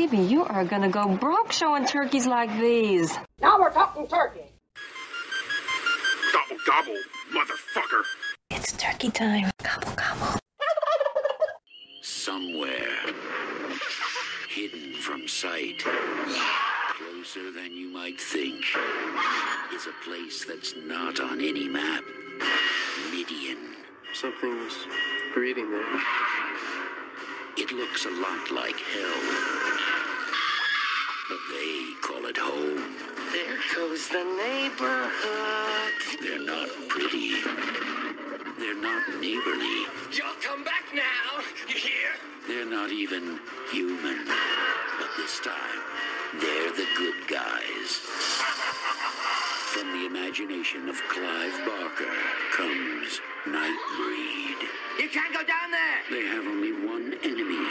baby, you are gonna go broke showing turkeys like these. Now we're talking turkey. Gobble, gobble, motherfucker. It's turkey time. Gobble, gobble. Somewhere, hidden from sight, closer than you might think, is a place that's not on any map. Midian. Something's breathing there. It looks a lot like hell, but they call it home. There goes the neighborhood. They're not pretty. They're not neighborly. You'll come back now, you hear? They're not even human. But this time, they're the good guys. From the imagination of Clive Barker comes Nightbreed. You can't go down there. They have only one enemy.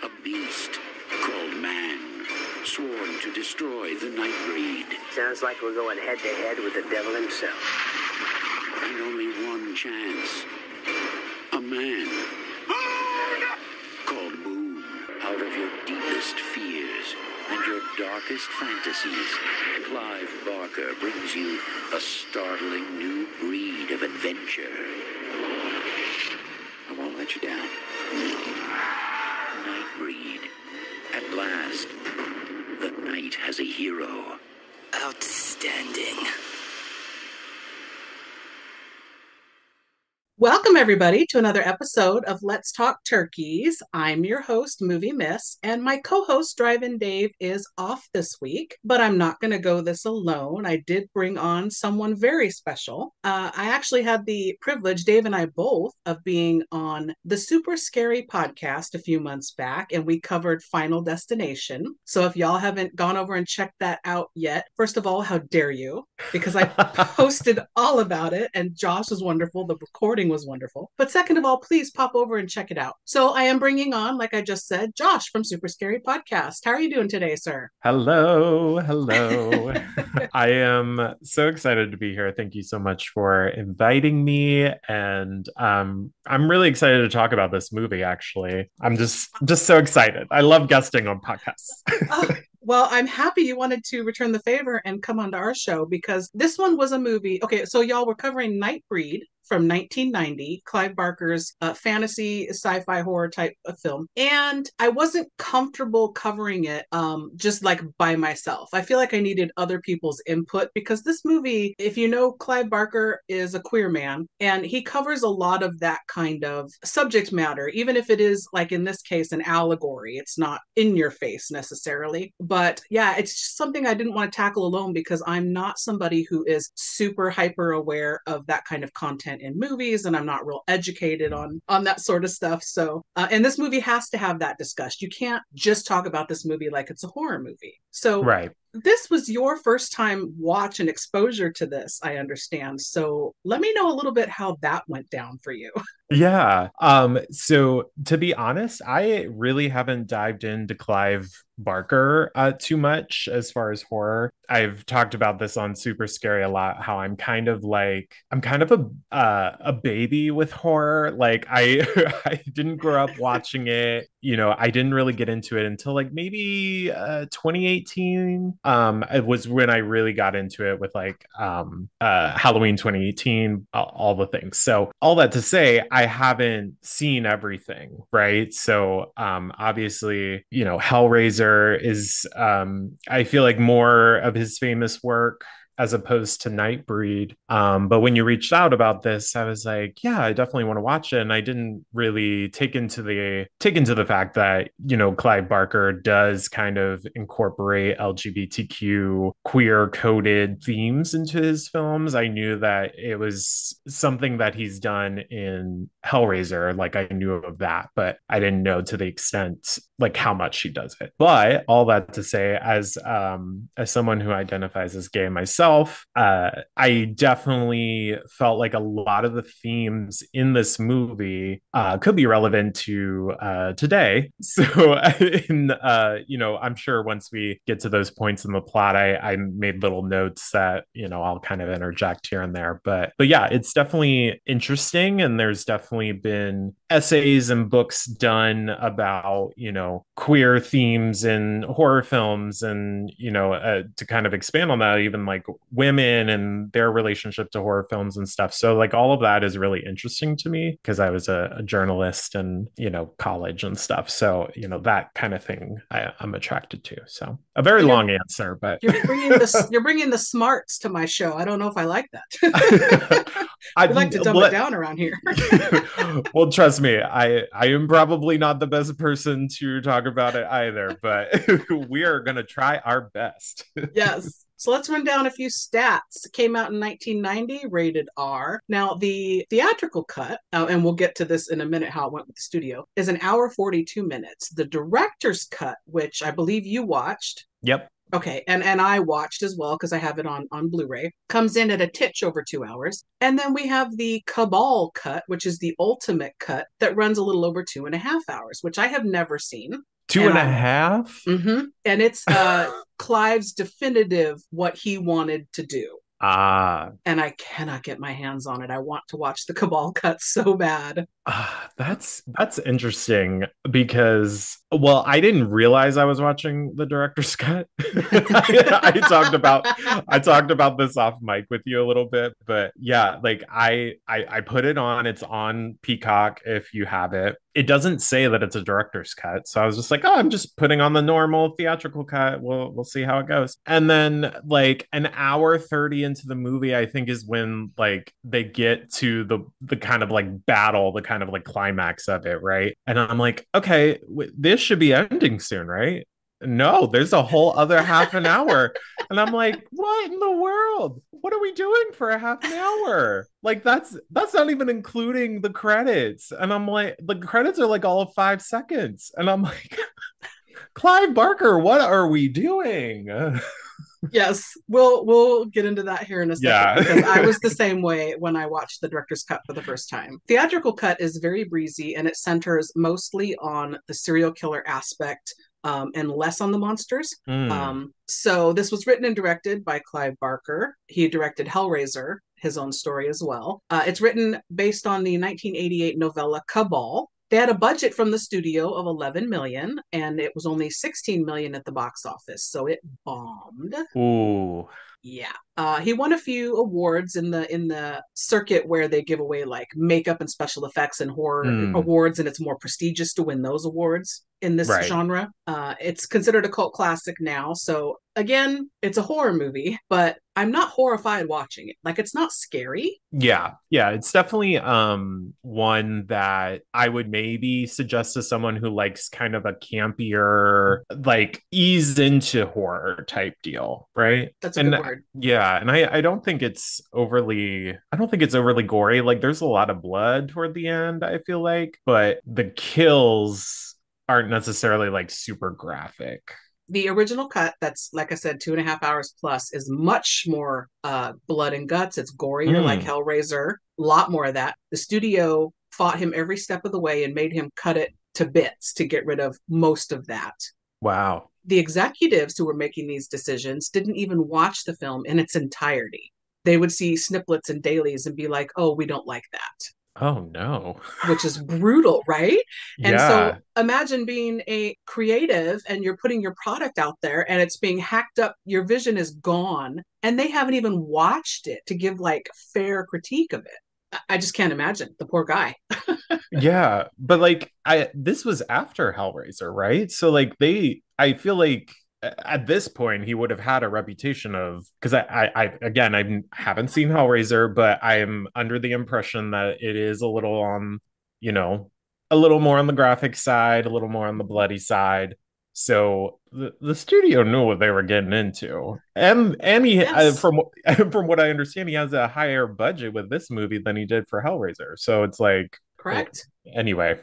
A beast called Man, sworn to destroy the Nightbreed. Sounds like we're going head to head with the devil himself. And only one chance. A man called Boone. Out of your deepest fears and your darkest fantasies, Clive Barker brings you a startling new breed of adventure. I won't let you down. Nightbreed. At last, the night has a hero. Outstanding. Welcome, everybody, to another episode of Let's Talk Turkeys. I'm your host, Movie Miss, and my co-host, Drive-In Dave, is off this week, but I'm not going to go this alone. I did bring on someone very special. I actually had the privilege, Dave and I both, of being on the Super Scary podcast a few months back, and we covered Final Destination. So if y'all haven't gone over and checked that out yet, first of all, how dare you? Because I posted all about it, and Josh was wonderful. The recording was wonderful. But second of all, please pop over and check it out. So I am bringing on, like I just said, Josh from Super Scary Podcast. How are you doing today, sir? Hello. I am so excited to be here. Thank you so much for inviting me. And I'm really excited to talk about this movie, actually. I'm just so excited. I love guesting on podcasts. Well, I'm happy you wanted to return the favor and come onto our show because this one was a movie. Okay, so y'all, we're covering Nightbreed from 1990, Clive Barker's fantasy sci-fi horror type of film. And I wasn't comfortable covering it just like by myself. I feel like I needed other people's input because this movie, if you know, Clive Barker is a queer man and he covers a lot of that kind of subject matter, even if it is, like in this case, an allegory. It's not in your face necessarily. But yeah, it's just something I didn't want to tackle alone because I'm not somebody who is super hyper aware of that kind of content in movies, and I'm not real educated on that sort of stuff. So and this movie has to have that discussed. You can't just talk about this movie like it's a horror movie. So right. This was your first time watch and exposure to this, I understand. So let me know a little bit how that went down for you. Yeah. So to be honest, I really haven't dived into Clive Barker too much as far as horror. I've talked about this on Super Scary a lot, how I'm kind of a baby with horror. Like I I didn't grow up watching it. You know, I didn't really get into it until like maybe 2018. It was when I really got into it with like Halloween 2018, all the things. So all that to say, I haven't seen everything, right? So obviously, you know, Hellraiser is I feel like more of his famous work as opposed to Nightbreed. But when you reached out about this, I was like, yeah, I definitely want to watch it. And I didn't really take into the fact that, you know, Clive Barker does kind of incorporate LGBTQ queer coded themes into his films. I knew that it was something that he's done in Hellraiser. Like I knew of that, but I didn't know to the extent like how much he does it. But all that to say, as someone who identifies as gay myself, I definitely felt like a lot of the themes in this movie could be relevant to today. So, you know, I'm sure once we get to those points in the plot, I made little notes that, you know, I'll kind of interject here and there. But yeah, it's definitely interesting, and there's definitely been essays and books done about, queer themes in horror films, and, to kind of expand on that, even like women and their relationship to horror films and stuff. So like all of that is really interesting to me because I was a journalist and, college and stuff. So, that kind of thing I'm attracted to. So a very long answer, but you're bringing the smarts to my show. I don't know if I like that. I like to dumb it down around here. Well, trust me, I am probably not the best person to talk about it either, but we are going to try our best. Yes. So let's run down a few stats. It came out in 1990, rated R. Now, the theatrical cut, and we'll get to this in a minute, how it went with the studio, is an hour 42 minutes. The director's cut, which I believe you watched. Yep. Okay, and I watched as well because I have it on Blu-ray. Comes in at a titch over 2 hours. And then we have the Cabal cut, which is the ultimate cut that runs a little over 2.5 hours, which I have never seen. Two and a half? Mm-hmm. And it's Clive's definitive what he wanted to do. And I cannot get my hands on it. I want to watch the Cabal cut so bad. That's interesting because, well, I didn't realize I was watching the director's cut. I talked about this off mic with you a little bit, but yeah, like I put it on. It's on Peacock if you have it. It doesn't say that it's a director's cut, so I was just like, oh, I'm just putting on the normal theatrical cut. We'll see how it goes. And then like an hour 30 into the movie, I think is when like they get to the kind of like battle, the kind of like climax of it, right? And I'm like, okay, this should be ending soon, right? No, there's a whole other half an hour. And I'm like, what in the world? What are we doing for a half an hour? Like that's not even including the credits. And I'm like, the credits are like all of 5 seconds. And I'm like, Clive Barker, what are we doing? Yes, we'll get into that here in a second. Yeah. Because I was the same way when I watched the director's cut for the first time. Theatrical cut is very breezy and it centers mostly on the serial killer aspect and less on the monsters. So this was written and directed by Clive Barker. He directed Hellraiser, his own story as well. It's written based on the 1988 novella Cabal. They had a budget from the studio of 11 million, and it was only 16 million at the box office, so it bombed. Ooh. Yeah. He won a few awards in the circuit where they give away like makeup and special effects and horror awards, and it's more prestigious to win those awards in this genre. It's considered a cult classic now. So again, it's a horror movie, but I'm not horrified watching it. Like it's not scary. Yeah, it's definitely one that I would maybe suggest to someone who likes kind of a campier, like ease into horror type deal, right? That's a good word. Yeah, and I don't think it's overly gory. Like there's a lot of blood toward the end, I feel like, but the kills aren't necessarily like super graphic. The original cut, that's like I said, 2.5 hours plus, is much more blood and guts. It's gorier, like Hellraiser. A lot more of that. The studio fought him every step of the way and made him cut it to bits to get rid of most of that. Wow. The executives who were making these decisions didn't even watch the film in its entirety. They would see snippets and dailies and be like, oh, we don't like that. Oh, no. Which is brutal, right? Yeah. And so imagine being a creative and you're putting your product out there and it's being hacked up. Your vision is gone and they haven't even watched it to give like fair critique of it. I just can't imagine. The poor guy. Yeah. But like this was after Hellraiser, right? So like I feel like at this point he would have had a reputation of, because I again, I haven't seen Hellraiser, but I am under the impression that it is a little on, a little more on the graphic side, a little more on the bloody side. So the studio knew what they were getting into, and he from what I understand, he has a higher budget with this movie than he did for Hellraiser. So it's like, correct. Anyway.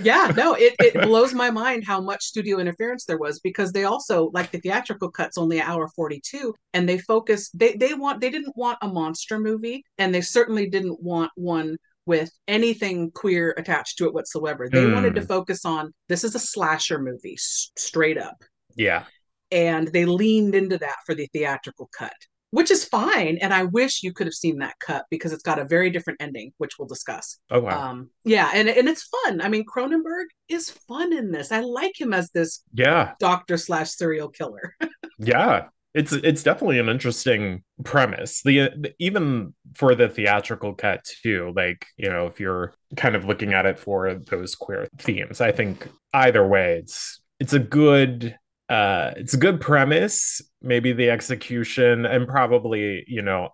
Yeah, no, it blows my mind how much studio interference there was, because they also, like the theatrical cut's only an hour 42, and they focused, they didn't want a monster movie, and they certainly didn't want one with anything queer attached to it whatsoever. They wanted to focus on, this is a slasher movie, straight up. Yeah. And they leaned into that for the theatrical cut. which is fine. And I wish you could have seen that cut because it's got a very different ending, which we'll discuss. Oh wow. Yeah, and it's fun. I mean, Cronenberg is fun in this. I like him as this Yeah. doctor slash serial killer. Yeah. It's definitely an interesting premise. Even for the theatrical cut too, like, if you're kind of looking at it for those queer themes, I think either way it's a good premise. Maybe the execution and probably,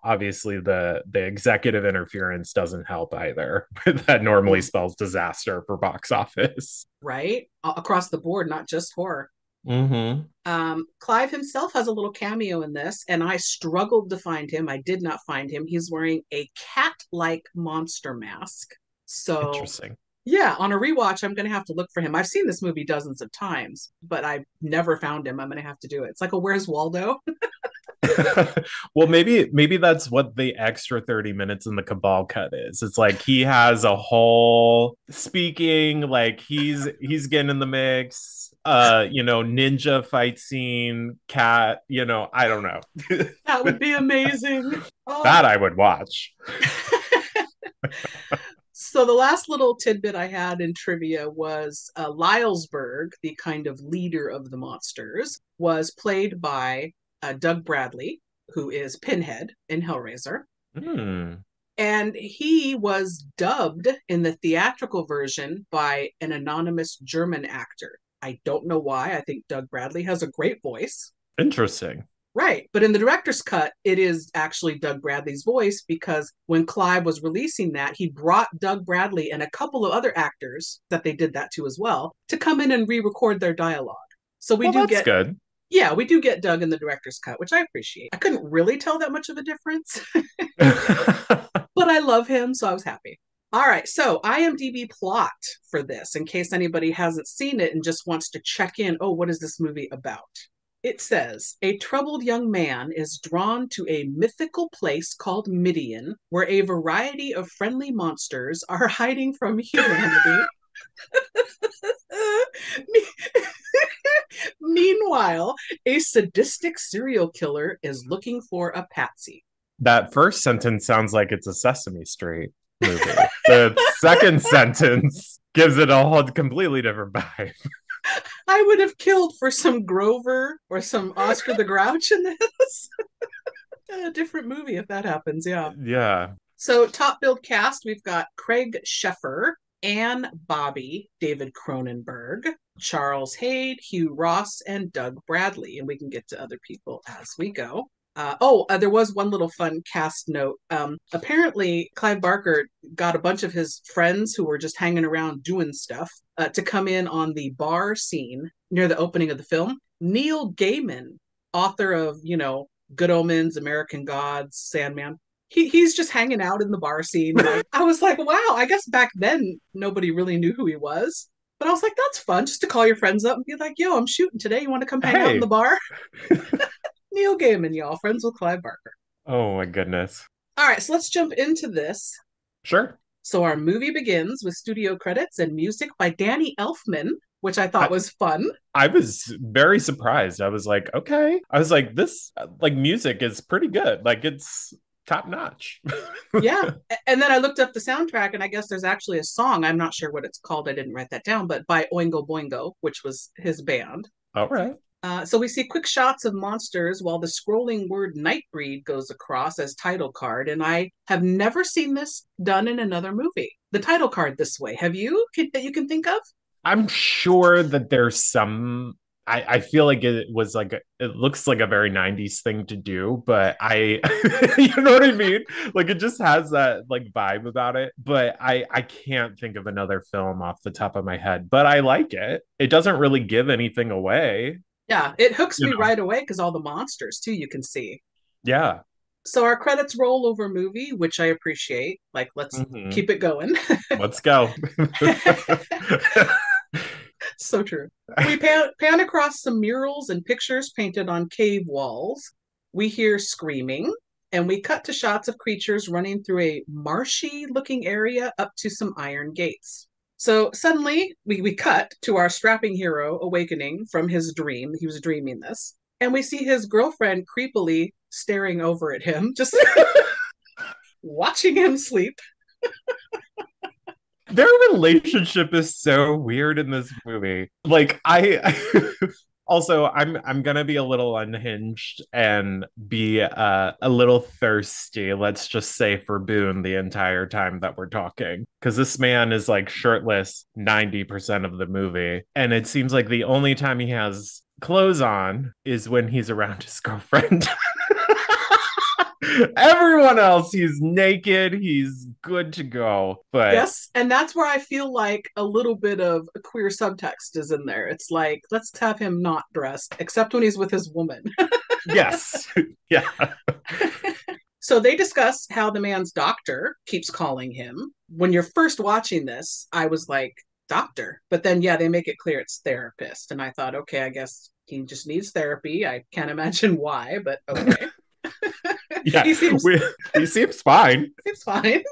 obviously the executive interference doesn't help either. That normally spells disaster for box office. Right? Across the board, not just horror. Clive himself has a little cameo in this, and I struggled to find him. I did not find him. He's wearing a cat-like monster mask. So Interesting. yeah, on a rewatch, I'm going to have to look for him. I've seen this movie dozens of times, but I've never found him. I'm going to have to do it. It's like a Where's Waldo? Well, maybe that's what the extra 30 minutes in the Cabal cut is. It's like he has a whole speaking, like he's getting in the mix, ninja fight scene, cat, I don't know. That would be amazing. Oh. That I would watch. So the last little tidbit I had in trivia was Lylesburg, the kind of leader of the monsters, was played by Doug Bradley, who is Pinhead in Hellraiser. And he was dubbed in the theatrical version by an anonymous German actor. I don't know why. I think Doug Bradley has a great voice. Interesting. Right. But in the director's cut, it is actually Doug Bradley's voice because when Clive was releasing that, he brought Doug Bradley and a couple of other actors that they did that to as well to come in and re-record their dialogue. So we do get good. Yeah, we do get Doug in the director's cut, which I appreciate. I couldn't really tell that much of a difference, but I love him, so I was happy. All right, so IMDb plot for this, in case anybody hasn't seen it and just wants to check in. Oh, what is this movie about? It says, a troubled young man is drawn to a mythical place called Midian, where a variety of friendly monsters are hiding from humanity. Meanwhile, a sadistic serial killer is looking for a patsy. That first sentence sounds like it's a Sesame Street movie. The second sentence gives it a whole completely different vibe. I would have killed for some Grover or some Oscar the Grouch in this. A different movie if that happens, yeah. Yeah. So top billed cast, we've got Craig Sheffer, Anne Bobby, David Cronenberg, Charles Hayde, Hugh Ross, and Doug Bradley. And we can get to other people as we go. There was one little fun cast note. Apparently, Clive Barker got a bunch of his friends who were just hanging around doing stuff to come in on the bar scene near the opening of the film. Neil Gaiman, author of, Good Omens, American Gods, Sandman, he's just hanging out in the bar scene. I was like, wow, I guess back then nobody really knew who he was. But I was like, that's fun just to call your friends up and be like, yo, I'm shooting today. You want to come hang out in the bar? Neil Gaiman, y'all, friends with Clive Barker. Oh my goodness. All right, so let's jump into this. Sure. So our movie begins with studio credits and music by Danny Elfman, which I thought was fun. I was very surprised. I was like, okay. I was like, this music is pretty good. Like it's top notch. Yeah. And then I looked up the soundtrack and I guess there's actually a song. I'm not sure what it's called. I didn't write that down, but by Oingo Boingo, which was his band. All right. So we see quick shots of monsters while the scrolling word Nightbreed goes across as title card. And I have never seen this done in another movie. The title card this way. Have you that you can think of? I'm sure that there's some. I feel like it was like it looks like a very 90s thing to do, but you know what I mean? Like it just has that like vibe about it. But I can't think of another film off the top of my head. But I like it. It doesn't really give anything away. Yeah, it hooks me right away because all the monsters too you can see. Yeah. So our credits roll over movie, which I appreciate. Like, let's keep it going. Let's go. So true. We pan across some murals and pictures painted on cave walls. We hear screaming, and we cut to shots of creatures running through a marshy-looking area up to some iron gates. So suddenly, we cut to our strapping hero awakening from his dream. He was dreaming this. And we see his girlfriend creepily staring over at him, just watching him sleep. Their relationship is so weird in this movie. Like I also I'm gonna be a little unhinged and be a little thirsty, let's just say, for Boone the entire time that we're talking, because this man is like shirtless 90% of the movie, and it seems like the only time he has clothes on is when he's around his girlfriend. Everyone else, he's naked, he's good to go. But yes, and that's where I feel like a little bit of a queer subtext is in there. It's like, let's have him not dressed, except when he's with his woman. yes. Yeah. So they discuss how the man's doctor keeps calling him. When you're first watching this, I was like, doctor. But then, yeah, they make it clear it's therapist. And I thought, okay, I guess he just needs therapy. I can't imagine why, but okay. Yeah, he seems fine. Seems fine.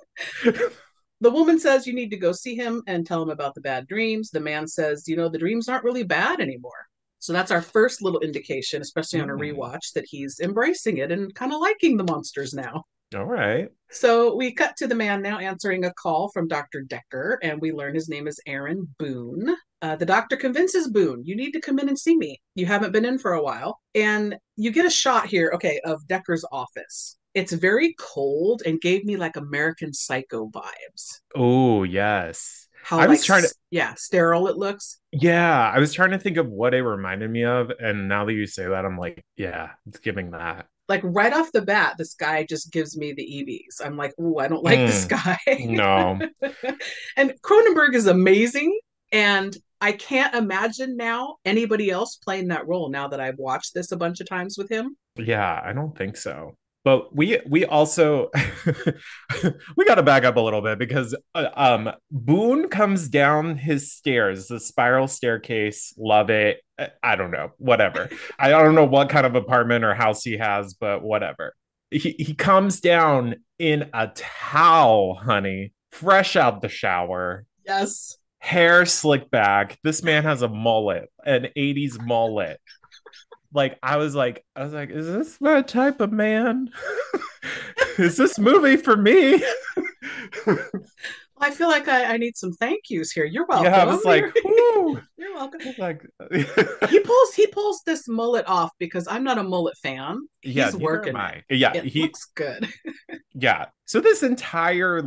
The woman says you need to go see him and tell him about the bad dreams. The man says, the dreams aren't really bad anymore. So that's our first little indication, especially on a rewatch, that he's embracing it and kind of liking the monsters now. All right. So we cut to the man now answering a call from Dr. Decker, and we learn his name is Aaron Boone. The doctor convinces Boone, you need to come in and see me. You haven't been in for a while. And you get a shot here, okay, of Decker's office. It's very cold and gave me like American Psycho vibes. Oh, yes. How I was trying to, sterile it looks. Yeah, I was trying to think of what it reminded me of. And now that you say that, I'm like, yeah, it's giving that. Like right off the bat, this guy just gives me the EVs. I'm like, ooh, I don't like this guy. No. And Cronenberg is amazing. And I can't imagine now anybody else playing that role now that I've watched this a bunch of times with him. Yeah, I don't think so. But we also we got to back up a little bit because Boone comes down his stairs, the spiral staircase. Love it. I don't know, whatever. I don't know what kind of apartment or house he has, but whatever. He comes down in a towel, honey, fresh out the shower. Yes. Hair slicked back. This man has a mullet, an 80s mullet. Like I was like, is this my type of man? Is this movie for me? I feel like I need some thank yous here. You're welcome. Yeah, I was like, whoo. You're welcome. Like he pulls this mullet off because I'm not a mullet fan. He's working. Yeah, it looks good. Yeah. So this entire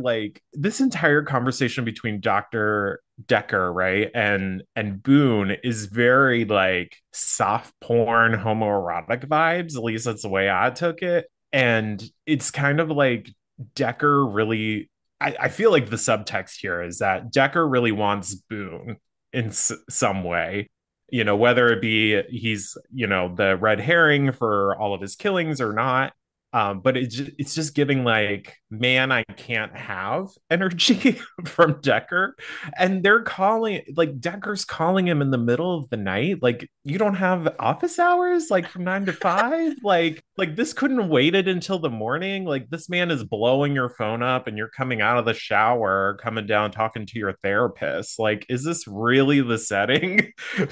conversation between Dr. Decker, right, and Boone is very like soft porn homoerotic vibes. At least that's the way I took it. And it's kind of like Decker really, I feel like the subtext here is that Decker really wants Boone in some way, whether it be he's, the red herring for all of his killings or not. But it's just giving like, man, I can't have energy from Decker. And they're calling, like, Decker's calling him in the middle of the night. Like, you don't have office hours, like from 9 to 5. Like this couldn't have waited until the morning. Like, this man is blowing your phone up and you're coming out of the shower, coming down, talking to your therapist. Like, is this really the setting?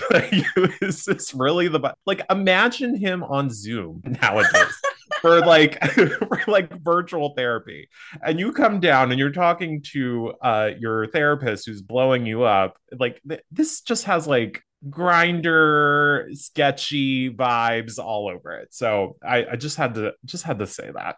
Like, is this really like, imagine him on Zoom nowadays. for like virtual therapy, and you come down and you're talking to your therapist who's blowing you up. Like this just has like grinder sketchy vibes all over it. So I just had to say that.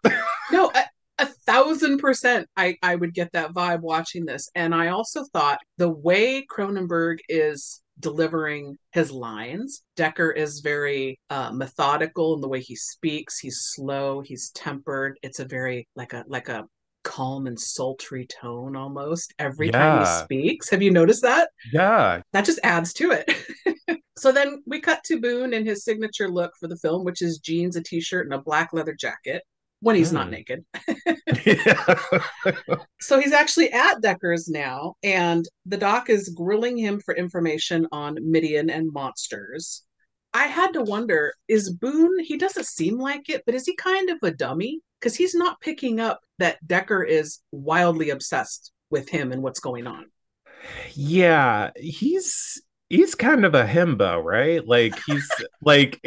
No, 1,000% I would get that vibe watching this. And I also thought the way Cronenberg is delivering his lines, Decker is very methodical in the way he speaks. He's slow, he's tempered. It's a very like a calm and sultry tone almost every time he speaks. Have you noticed that? Yeah. That just adds to it. So then we cut to Boone in his signature look for the film, which is jeans, a t-shirt, and a black leather jacket when he's not naked. So he's actually at Decker's now, and the doc is grilling him for information on Midian and monsters. I had to wonder, is Boone, he doesn't seem like it, but is he kind of a dummy? Because he's not picking up that Decker is wildly obsessed with him and what's going on. Yeah, he's he's kind of a himbo, right? Like he's like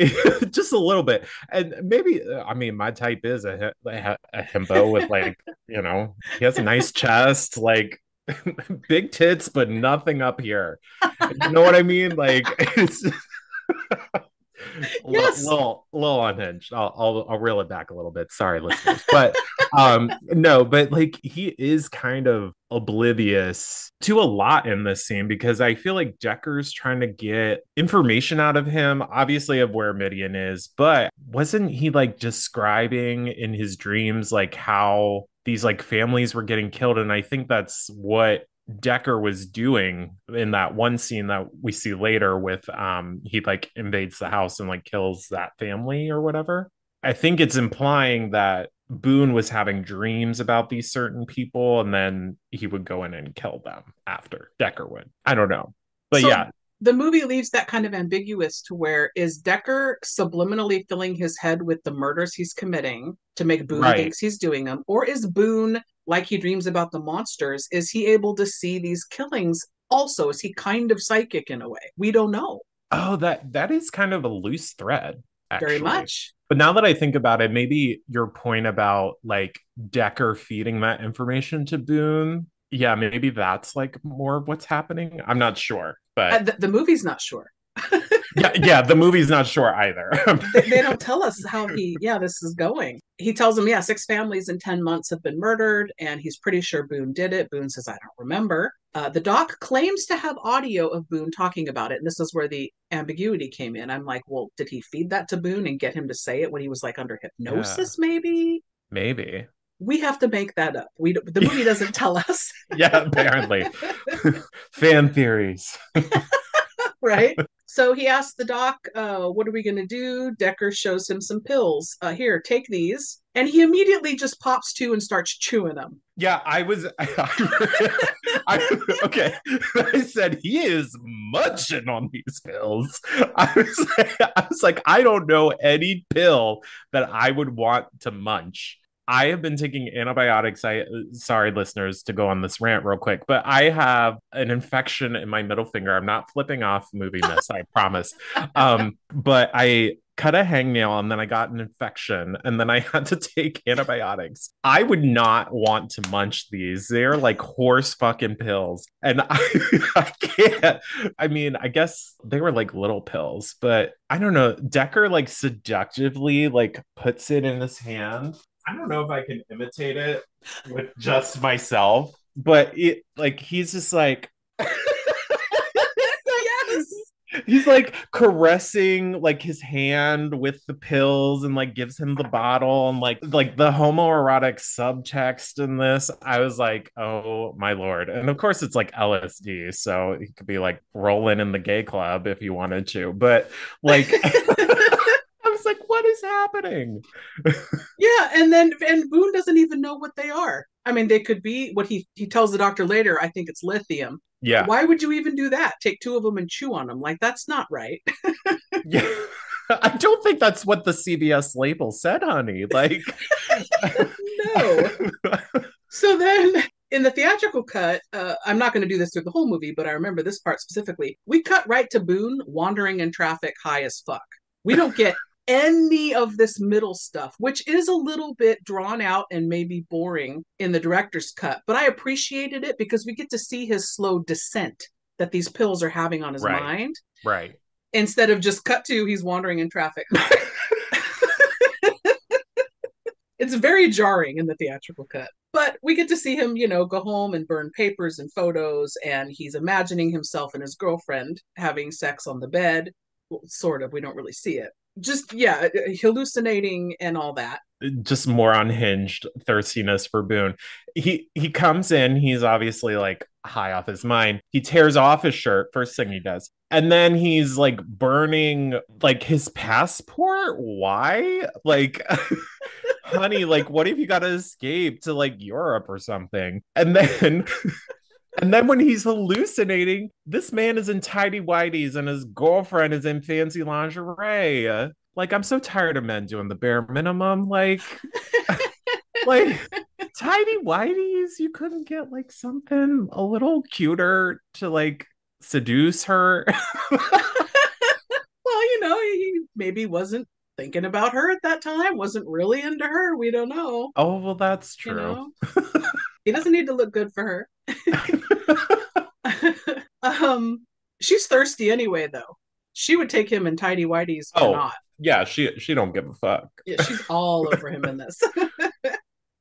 just a little bit. And maybe I mean my type is a himbo with like, he has a nice chest, like big tits, but nothing up here. You know what I mean? Like it's Yes. little unhinged. I'll reel it back a little bit. Sorry, listeners, but no, but like he is kind of oblivious to a lot in this scene because I feel like Decker's trying to get information out of him, obviously of where Midian is, but wasn't he like describing in his dreams like how these like families were getting killed? And I think that's what Decker was doing in that one scene that we see later with he like invades the house and like kills that family or whatever. I think it's implying that Boone was having dreams about these certain people and then he would go in and kill them after Decker would. I don't know. But So yeah. the movie leaves that kind of ambiguous to where is Decker subliminally filling his head with the murders he's committing to make Boone Right. thinks he's doing them, or is Boone like he dreams about the monsters? Is he able to see these killings? Also, is he kind of psychic in a way? We don't know. Oh, that is kind of a loose thread, Very actually. much. But now that I think about it, maybe your point about like Decker feeding that information to Boone, yeah, maybe that's like more of what's happening. I'm not sure, but The movie's not sure. yeah, the movie's not sure either. They don't tell us how this is going. He tells him, 6 families in 10 months have been murdered, and he's pretty sure Boone did it. Boone says, I don't remember. The doc claims to have audio of Boone talking about it, and this is where the ambiguity came in. I'm like, well, did he feed that to Boone and get him to say it when he was like under Yeah, hypnosis, maybe? maybe. We have to make that up. The movie doesn't tell us. Yeah, apparently. Fan theories. Right? So he asks the doc, what are we going to do? Decker shows him some pills. Here, take these. And he immediately just pops two and starts chewing them. Yeah, okay. I said he is munching on these pills. I was like, I don't know any pill that I would want to munch. I have been taking antibiotics. Sorry, listeners, to go on this rant real quick, but I have an infection in my middle finger. I'm not flipping off moving this, I promise. But I cut a hangnail and then I got an infection and then I had to take antibiotics. I would not want to munch these. They're like horse fucking pills. And I can't. I mean, I guess they were like little pills, but I don't know. Decker like seductively like puts it in his hand. I don't know if I can imitate it with just myself, but it like he's just like Yes. he's like caressing like his hand with the pills and like gives him the bottle and like the homoerotic subtext in this. I was like, oh my lord. And of course it's like LSD, so he could be like rolling in the gay club if he wanted to. But like I was like, what is happening? Yeah, and Boone doesn't even know what they are. I mean, they could be what he tells the doctor later. I think it's lithium. Yeah. Why would you even do that? Take two of them and chew on them? Like that's not right. Yeah. I don't think that's what the CBS label said, honey. Like, No. So then in the theatrical cut, I'm not going to do this through the whole movie, but I remember this part specifically. We cut right to Boone wandering in traffic high as fuck. We don't get any of this middle stuff, which is a little bit drawn out and maybe boring in the director's cut. But I appreciated it because we get to see his slow descent that these pills are having on his right, mind. right. Instead of just cut to he's wandering in traffic. It's very jarring in the theatrical cut. But we get to see him, go home and burn papers and photos, and he's imagining himself and his girlfriend having sex on the bed. Well, sort of. We don't really see it. Just, yeah, hallucinating and all that. Just more unhinged thirstiness for Boone. He comes in, he's obviously like high off his mind. He tears off his shirt, first thing he does. And then he's like burning like his passport. Why? Like honey, like what if you got to escape to like Europe or something? And then when he's hallucinating, this man is in tidy whities and his girlfriend is in fancy lingerie. Like, I'm so tired of men doing the bare minimum. Like, like tidy whities, you couldn't get like something a little cuter to like seduce her. Well, he maybe wasn't thinking about her at that time, wasn't really into her. We don't know. Oh, well, that's You true. know, he doesn't need to look good for her. She's thirsty anyway, though. She would take him in tidy whities or Oh, not. yeah, she don't give a fuck. Yeah, she's all over him in this.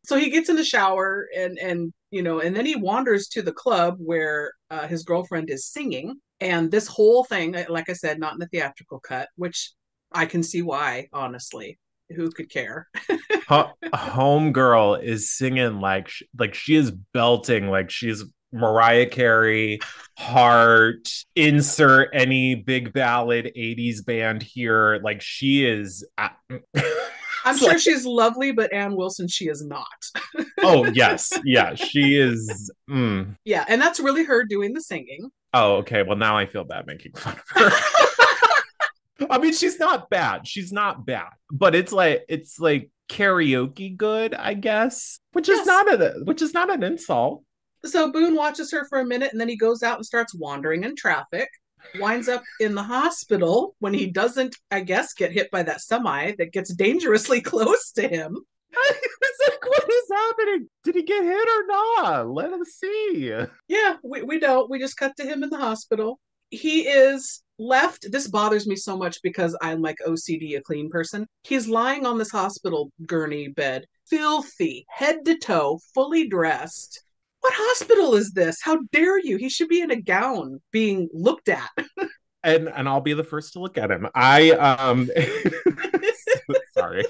So he gets in the shower and then he wanders to the club where his girlfriend is singing. And this whole thing, like I said, not in the theatrical cut, which I can see why, honestly. Who could care? Homegirl is singing like she is belting like she's Mariah Carey, Heart, insert any big ballad 80s band here. Like she is I'm it's sure like, she's lovely, but Ann Wilson, she is not. oh yes, yeah, she is. Yeah, and that's really her doing the singing. Oh, okay. Well, now I feel bad making fun of her. I mean, she's not bad. She's not bad, but it's like karaoke good, I guess, which is Yes. not an insult. So Boone watches her for a minute and then he goes out and starts wandering in traffic, winds up in the hospital when he doesn't, I guess, get hit by that semi that gets dangerously close to him. It's like, what is happening? Did he get hit or not? Let us see. Yeah, we don't. We just cut to him in the hospital. He is left. This bothers me so much because I'm like OCD, a clean person. He's lying on this hospital gurney bed, filthy, head to toe, fully dressed. What hospital is this? How dare you? He should be in a gown being looked at. And I'll be the first to look at him. I sorry,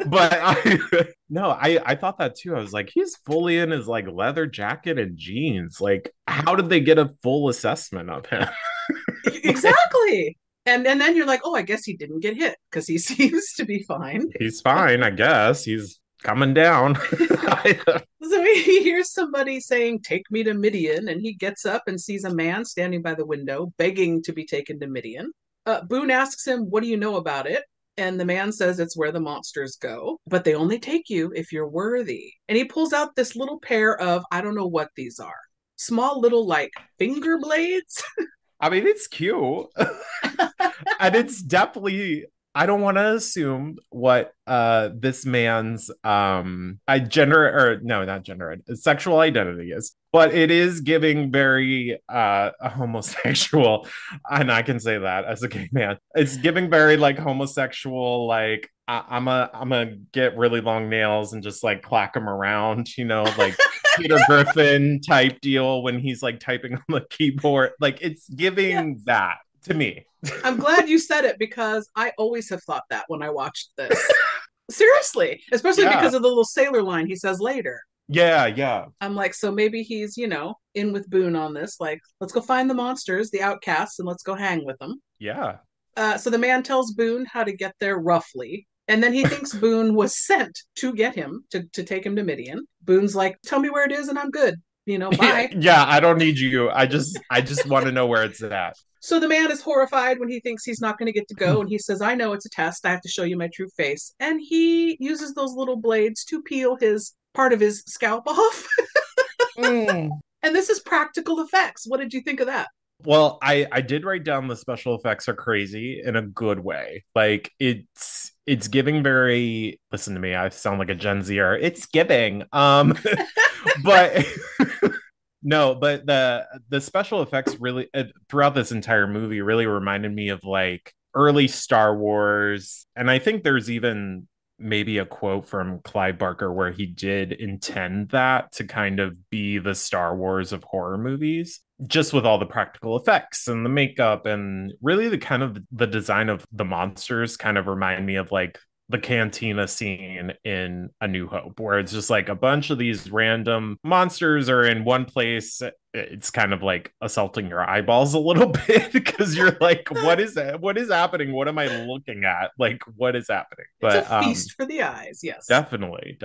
but I thought that too. I was like, he's fully in his like leather jacket and jeans. Like, how did they get a full assessment of him? Exactly. And then you're like, oh, I guess he didn't get hit because he seems to be fine. He's fine, I guess. He's coming down. So he hears somebody saying, take me to Midian, and he gets up and sees a man standing by the window begging to be taken to Midian. Boone asks him, what do you know about it? And the man says it's where the monsters go, but they only take you if you're worthy. And he pulls out this little pair of, I don't know what these are, small little like finger blades. I mean, it's cute. And it's definitely, I don't want to assume what this man's I gender or no, not gender, sexual identity is, but it is giving very homosexual, and I can say that as a gay man. It's giving very like homosexual, like I'm a get really long nails and just like clack them around, like Peter Griffin type deal when he's like typing on the keyboard. Like it's giving that to me. I'm glad you said it because I always have thought that when I watched this. Seriously, especially because of the little sailor line he says later. Yeah. I'm like, so maybe he's, in with Boone on this. Like, let's go find the monsters, the outcasts, and let's go hang with them. Yeah. So the man tells Boone how to get there roughly. And then he thinks Boone was sent to get him, to take him to Midian. Boone's like, tell me where it is and I'm good. Bye. Yeah, I don't need you. I just want to know where it's at. So the man is horrified when he thinks he's not going to get to go. And he says, I know it's a test. I have to show you my true face. And he uses those little blades to peel his part of his scalp off. And this is practical effects. What did you think of that? Well, I did write down the special effects are crazy in a good way. Like it's giving very, listen to me, I sound like a Gen Zer. It's giving. But no, but the special effects really throughout this entire movie really reminded me of like early Star Wars. And I think there's even maybe a quote from Clive Barker where he did intend that to kind of be the Star Wars of horror movies, just with all the practical effects and the makeup, and really the kind of the design of the monsters kind of remind me of like the cantina scene in A New Hope, where it's just like a bunch of these random monsters are in one place. It's kind of like assaulting your eyeballs a little bit because you're like, what is that? What is happening? What am I looking at? Like, what is happening? But it's a feast for the eyes. Yes, definitely.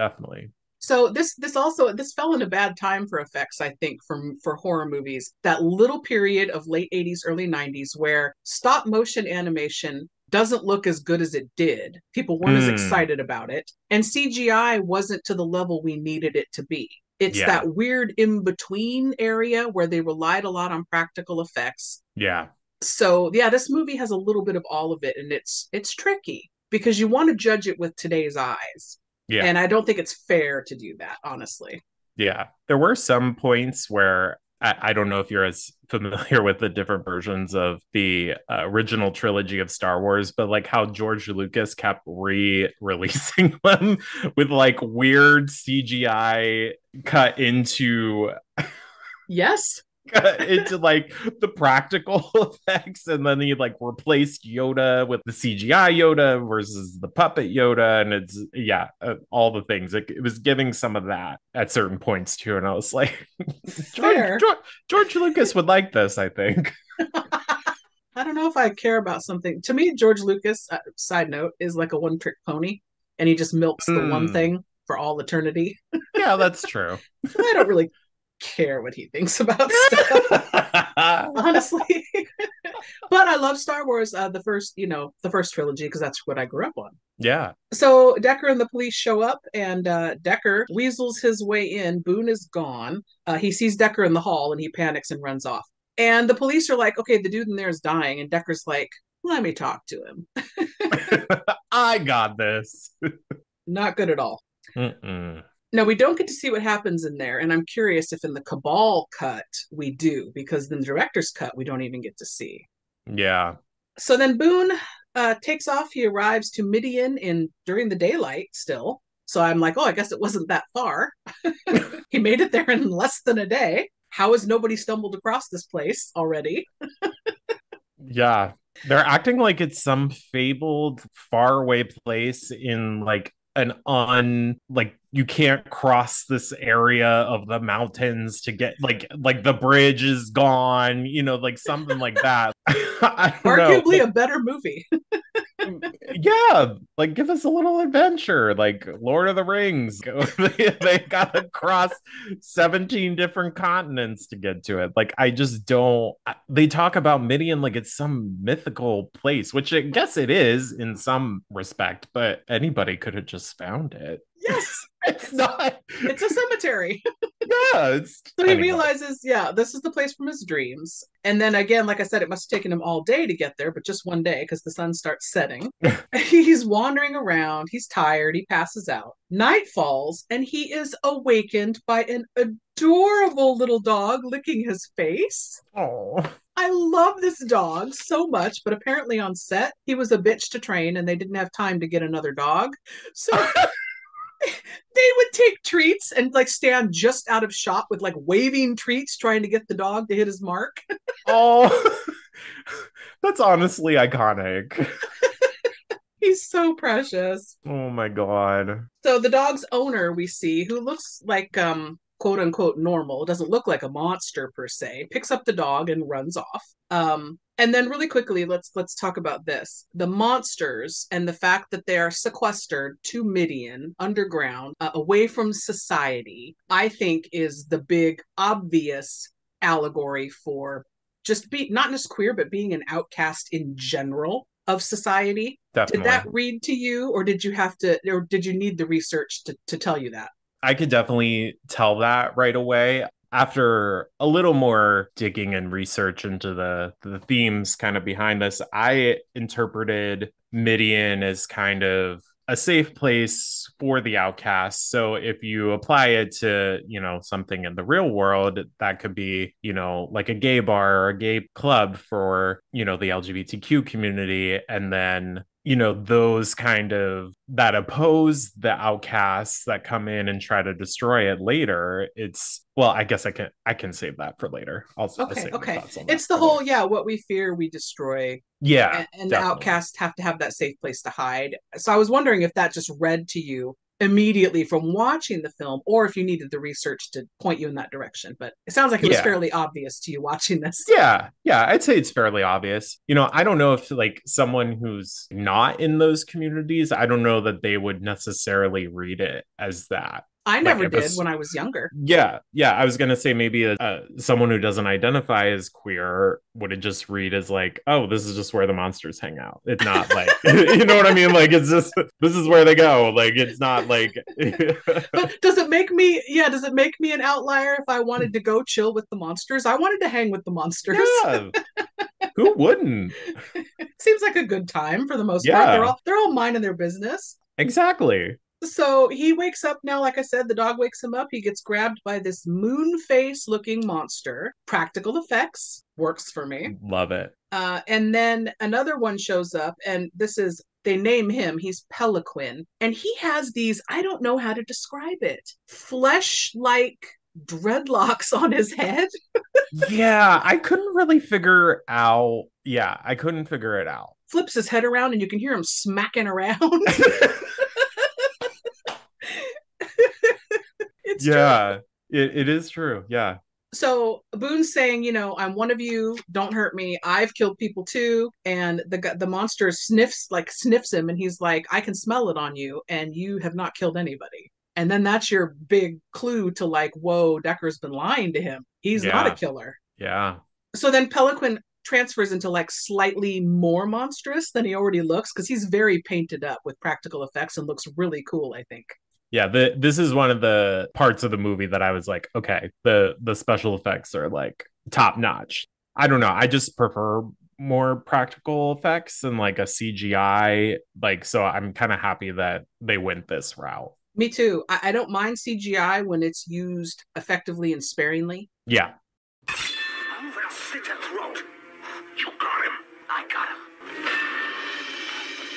So this fell in a bad time for effects, I think, for horror movies. That little period of late 80s, early 90s where stop motion animation doesn't look as good as it did. People weren't as excited about it. And CGI wasn't to the level we needed it to be. It's Yeah. that weird in between area where they relied a lot on practical effects. Yeah. So yeah, this movie has a little bit of all of it, and it's tricky because you want to judge it with today's eyes. Yeah. And I don't think it's fair to do that, honestly. Yeah. There were some points where I don't know if you're as familiar with the different versions of the original trilogy of Star Wars, but like how George Lucas kept re-releasing them with like weird CGI cut into Yes. into like the practical effects, and then he like replaced Yoda with the CGI Yoda versus the puppet Yoda, and it's all the things. It was giving some of that at certain points too, and I was like, Fair. George Lucas would like this, I think. I don't know if I care about something. To me, George Lucas, side note, is like a one trick pony, and he just milks the one thing for all eternity. Yeah, that's true. I don't really care what he thinks about stuff, honestly. But I love Star Wars, the first trilogy, because that's what I grew up on. Yeah. So Decker and the police show up, and Decker weasels his way in. Boone is gone. He sees Decker in the hall, and he panics and runs off. And the police are like, okay, the dude in there is dying. And Decker's like, let me talk to him. I got this. Not good at all. Mm-mm. No, we don't get to see what happens in there. And I'm curious if in the Cabal cut we do, because in the director's cut, we don't even get to see. Yeah. So then Boone takes off. He arrives to Midian during the daylight still. So I'm like, oh, I guess it wasn't that far. He made it there in less than a day. How has nobody stumbled across this place already? Yeah. They're acting like it's some fabled faraway place in like like you can't cross this area of the mountains to get like the bridge is gone, like something like that. I don't Arguably know. a better movie. Yeah, like give us a little adventure, like Lord of the Rings. They gotta cross 17 different continents to get to it. Like I just don't. They talk about Midian like it's some mythical place, which I guess it is in some respect, but anybody could have just found it. Yes. It's not. It's a cemetery. Yeah, it's so he realizes, this is the place from his dreams. And then again, like I said, it must have taken him all day to get there, but just one day because the sun starts setting. He's wandering around. He's tired. He passes out. Night falls, and he is awakened by an adorable little dog licking his face. Oh. I love this dog so much, but apparently on set, he was a bitch to train, and they didn't have time to get another dog. So they would take treats and like stand just out of shot with like waving treats trying to get the dog to hit his mark. Oh, that's honestly iconic. He's so precious. Oh my God. So the dog's owner we see, who looks like quote unquote normal, doesn't look like a monster per se, picks up the dog and runs off. And then really quickly, let's talk about this. The monsters and the fact that they are sequestered to Midian underground, away from society, I think is the big obvious allegory for just not just queer, but being an outcast in general of society. Definitely. Did that read to you, or did you need the research to tell you that? I could definitely tell that right away. After a little more digging and research into the themes kind of behind this, I interpreted Midian as kind of a safe place for the outcasts. So if you apply it to, something in the real world, that could be, like a gay bar or a gay club for, the LGBTQ community. And then, those kind of that oppose the outcasts that come in and try to destroy it later. I guess I can save that for later. I'll save my thoughts on that. It's the whole, what we fear, we destroy. Yeah. And the outcasts have to have that safe place to hide. So I was wondering if that just read to you immediately from watching the film, or if you needed the research to point you in that direction. But it sounds like it was fairly obvious to you watching this. Yeah, I'd say it's fairly obvious. I don't know if like someone who's not in those communities, I don't know that they would necessarily read it as that. I Like never if did it's when I was younger. yeah, I was gonna say maybe someone who doesn't identify as queer would it just read as like, oh, this is just where the monsters hang out. It's not like you know what I mean? Like it's just this is where they go. Like it's not like But does it make me, yeah, does it make me an outlier if I wanted to go chill with the monsters? I wanted to hang with the monsters. yeah, who wouldn't? Seems like a good time for the most part. Yeah, They're all minding their business. exactly. So he wakes up now, like I said, the dog wakes him up. He gets grabbed by this moon face looking monster. Practical effects works for me. Love it. And then another one shows up, and this is, they name him, he's Peliquin. And he has these, I don't know how to describe it, flesh like dreadlocks on his head. Yeah, I couldn't really figure out. Yeah, I couldn't figure it out. Flips his head around, and you can hear him smacking around. It's yeah, true. it is true. Yeah. So Boone's saying, you know, I'm one of you. Don't hurt me. I've killed people too. And the monster sniffs him, and he's like, I can smell it on you, and you have not killed anybody. And then that's your big clue to like, whoa, Decker's been lying to him. He's not a Yeah. killer. Yeah. So then Peliquin transfers into like slightly more monstrous than he already looks because he's very painted up with practical effects and looks really cool, I think. Yeah, this is one of the parts of the movie that I was like, okay, the special effects are like top notch. I don't know. I just prefer more practical effects and like a CGI. Like, so I'm kind of happy that they went this route. Me too. I don't mind CGI when it's used effectively and sparingly. Yeah. I'm gonna slit your throat. You got him. I got him.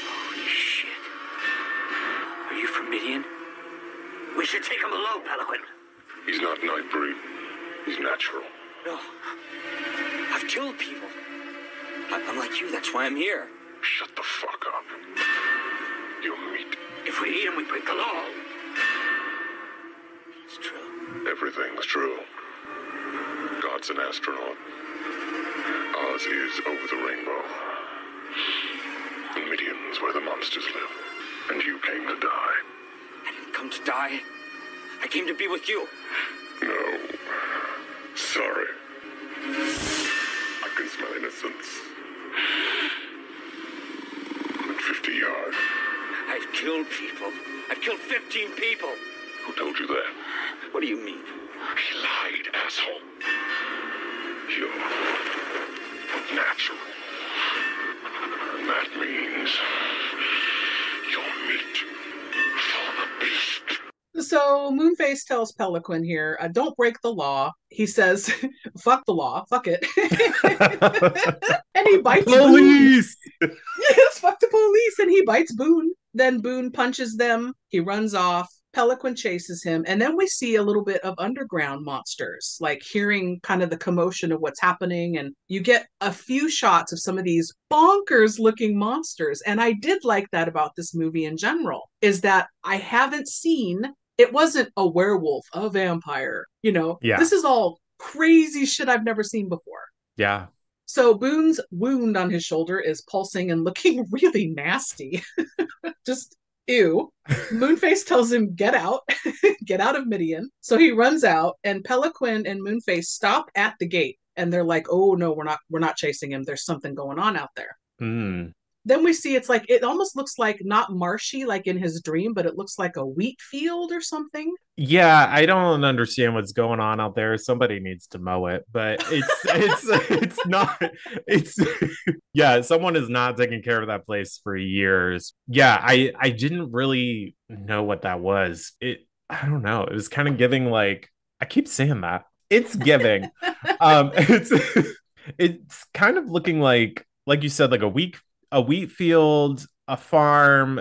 Holy shit. Are you from Midian? We should take him below, Peliquin. He's not Nightbreed. He's natural. No. I've killed people. I'm like you, that's why I'm here. Shut the fuck up. You're meat. If we eat him, we break the law. It's true. Everything's true. God's an astronaut. Oz is over the rainbow. And Midian's where the monsters live. And you came to die. I didn't come to die. I came to be with you. No. Sorry. I can smell innocence. At 50 yards. I've killed people. I've killed 15 people. Who told you that? What do you mean? He lied, asshole. You're natural. And that means you're meat for the beast. So Moonface tells Peliquin here, don't break the law. He says, fuck the law, fuck it. And he bites Police. Boone. Yes, fuck the police. And he bites Boone. Then Boone punches them. He runs off. Peliquin chases him. And then we see a little bit of underground monsters, like hearing kind of the commotion of what's happening. And you get a few shots of some of these bonkers looking monsters. And I did like that about this movie in general, is that I haven't seen, it wasn't a werewolf, a vampire, you know, Yeah. This is all crazy shit I've never seen before. Yeah. So Boone's wound on his shoulder is pulsing and looking really nasty. Just ew. Moonface tells him, get out, get out of Midian. So he runs out, and Peliquin and Moonface stop at the gate, and they're like, oh no, we're not chasing him. There's something going on out there. Mm. Then we see it's like, it almost looks like not marshy like in his dream, but it looks like a wheat field or something. Yeah, I don't understand what's going on out there. Somebody needs to mow it, but it's not it's yeah, someone is not taking care of that place for years. Yeah, I didn't really know what that was. I don't know. It was kind of giving like I keep saying that. It's giving. It's kind of looking like you said, like a wheat field, a farm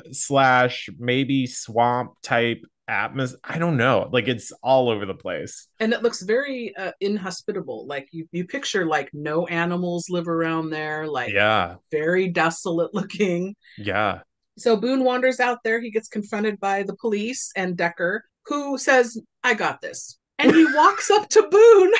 / maybe swamp type atmosphere. I don't know. Like it's all over the place. And it looks very inhospitable. Like you picture like no animals live around there, like Yeah. very desolate looking. Yeah. So Boone wanders out there. He gets confronted by the police and Decker, who says, I got this. And he walks up to Boone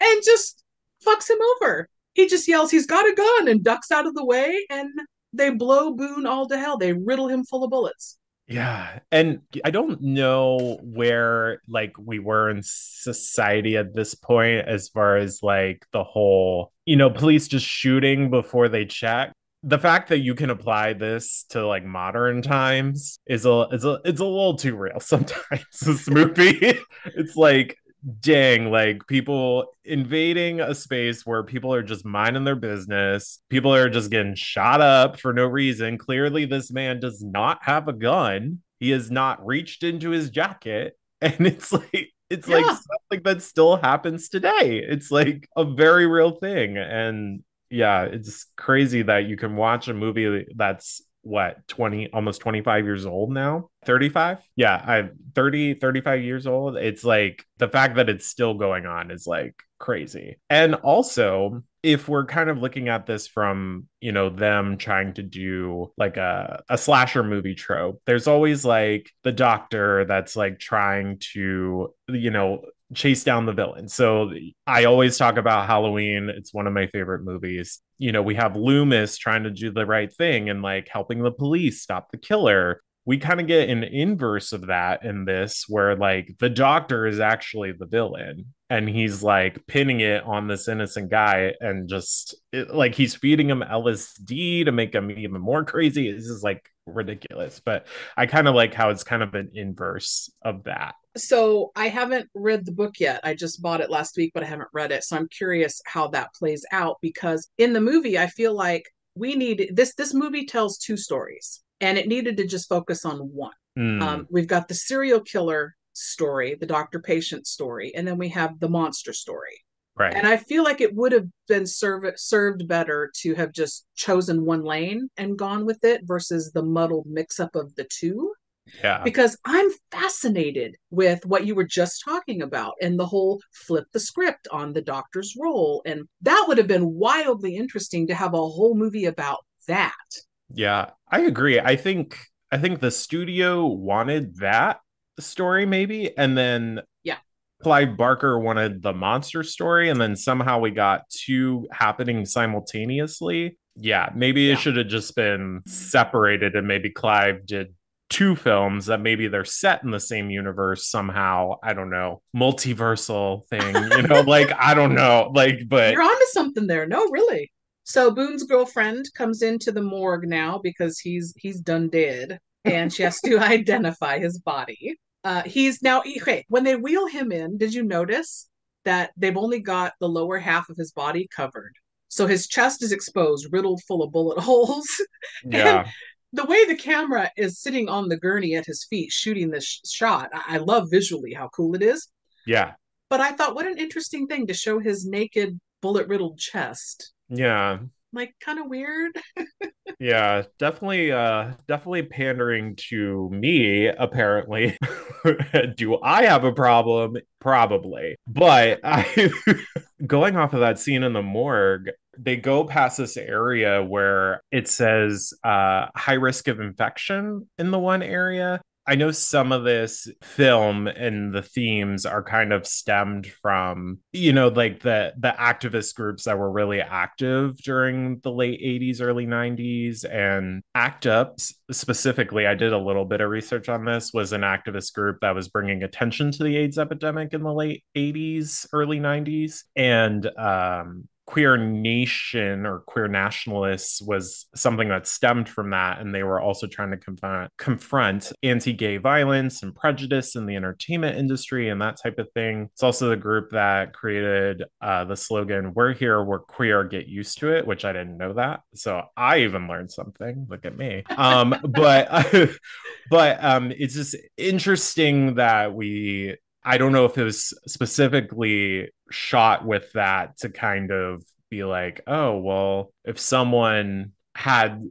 and just fucks him over. He just yells, he's got a gun, and ducks out of the way, and they blow Boone all to hell. They riddle him full of bullets. Yeah. And I don't know where like we were in society at this point as far as like the whole, police just shooting before they check. The fact that you can apply this to like modern times it's a little too real sometimes. This movie, it's like, dang, like people invading a space where people are just minding their business. People are just getting shot up for no reason. Clearly, this man does not have a gun. He has not reached into his jacket. And it's like Yeah. something that still happens today. It's like a very real thing. And yeah, it's crazy that you can watch a movie that's what, 20, almost 25 years old now. 35? Yeah, I'm 30, 35 years old. It's like the fact that it's still going on is like crazy. And also, if we're kind of looking at this from, them trying to do like a slasher movie trope, there's always like the doctor that's like trying to, chase down the villain. So I always talk about Halloween. It's one of my favorite movies. We have Loomis trying to do the right thing and like helping the police stop the killer. We kind of get an inverse of that in this, where like the doctor is actually the villain and he's like pinning it on this innocent guy and like he's feeding him LSD to make him even more crazy. This is like ridiculous, but I kind of like how it's kind of an inverse of that. So I haven't read the book yet. I just bought it last week, but I haven't read it. So I'm curious how that plays out because in the movie, I feel like we need this movie tells two stories and it needed to just focus on one. Mm, We've got the serial killer story, the doctor patient story, and then we have the monster story. And right. I feel like it would have been served better to have just chosen one lane and gone with it versus the muddled mix up of the two, Yeah. because I'm fascinated with what you were just talking about and the whole flip the script on the doctor's role. And that would have been wildly interesting to have a whole movie about that. Yeah, I agree. I think the studio wanted that story maybe, and then Yeah. Clive Barker wanted the monster story, and then somehow we got two happening simultaneously. Yeah, maybe it Yeah. should have just been separated, and maybe Clive did two films that maybe they're set in the same universe somehow. I don't know, multiversal thing, like I don't know, like, but You're onto something there. No, really. So Boone's girlfriend comes into the morgue now because he's done dead, and she has to identify his body. He's now okay. When they wheel him in, did you notice that they've only got the lower half of his body covered? So his chest is exposed, riddled full of bullet holes, and yeah, the way the camera is sitting on the gurney at his feet, shooting this shot, I love visually how cool it is. yeah, But I thought, what an interesting thing to show his naked, bullet riddled chest. yeah. Like, kind of weird. Yeah, definitely pandering to me, apparently. Do I have a problem? Probably. But I going off of that scene in the morgue, they go past this area where it says high risk of infection in the one area. I know some of this film and the themes are kind of stemmed from, like the activist groups that were really active during the late 80s, early 90s. And ACT UP specifically, I did a little bit of research on this, was an activist group that was bringing attention to the AIDS epidemic in the late 80s, early 90s. And Queer Nation or Queer Nationalists was something that stemmed from that, and they were also trying to confront anti-gay violence and prejudice in the entertainment industry and that type of thing. It's also the group that created the slogan "We're here, we're queer, get used to it," which I didn't know that, so I even learned something. Look at me. But it's just interesting that I don't know if it was specifically shot with that to kind of be like, oh, well, if someone had,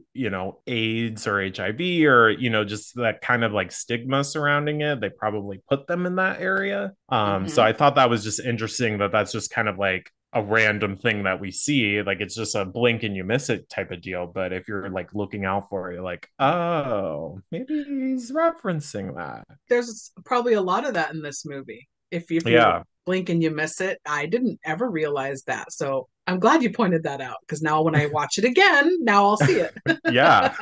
AIDS or HIV or, just that kind of like stigma surrounding it, they probably put them in that area. So Mm-hmm. I thought that was just interesting that that's just kind of like a random thing that we see. Like it's just a blink and you miss it type of deal. But if you're like looking out for it, you're like, oh, maybe he's referencing that. There's probably a lot of that in this movie. If you Yeah. blink and you miss it, I didn't ever realize that. So I'm glad you pointed that out because now when I watch it again, now I'll see it. Yeah.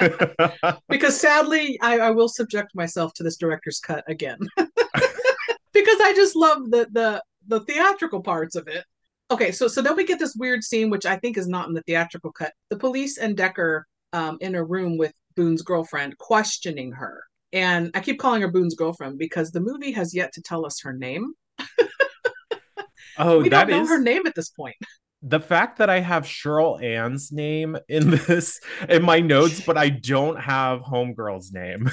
Because sadly, I will subject myself to this director's cut again because I just love the theatrical parts of it. Okay, so then we get this weird scene, which I think is not in the theatrical cut. The police and Decker in a room with Boone's girlfriend questioning her. And I keep calling her Boone's girlfriend because the movie has yet to tell us her name. Oh, We that don't know is her name at this point. the fact that I have Cheryl Ann's name in this in my notes, but I don't have Homegirl's name.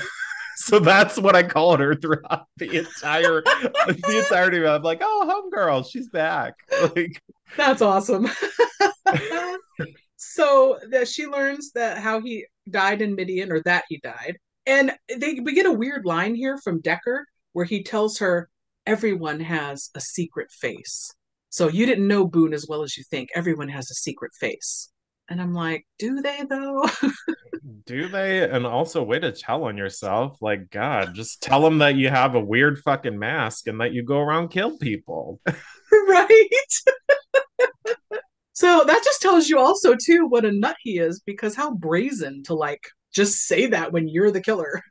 So that's what I called her throughout the entirety. I'm like, oh, Homegirl, she's back. Like, That's awesome. So that she learns that how he died in Midian, or that he died. And we get a weird line here from Decker where he tells her everyone has a secret face. So you didn't know Boone as well as you think. Everyone has a secret face. And I'm like, do they though? do they? And also, way to tell on yourself. Like, God, just tell them that you have a weird fucking mask and that you go around kill people. Right? So that just tells you also too what a nut he is, because how brazen to like just say that when you're the killer.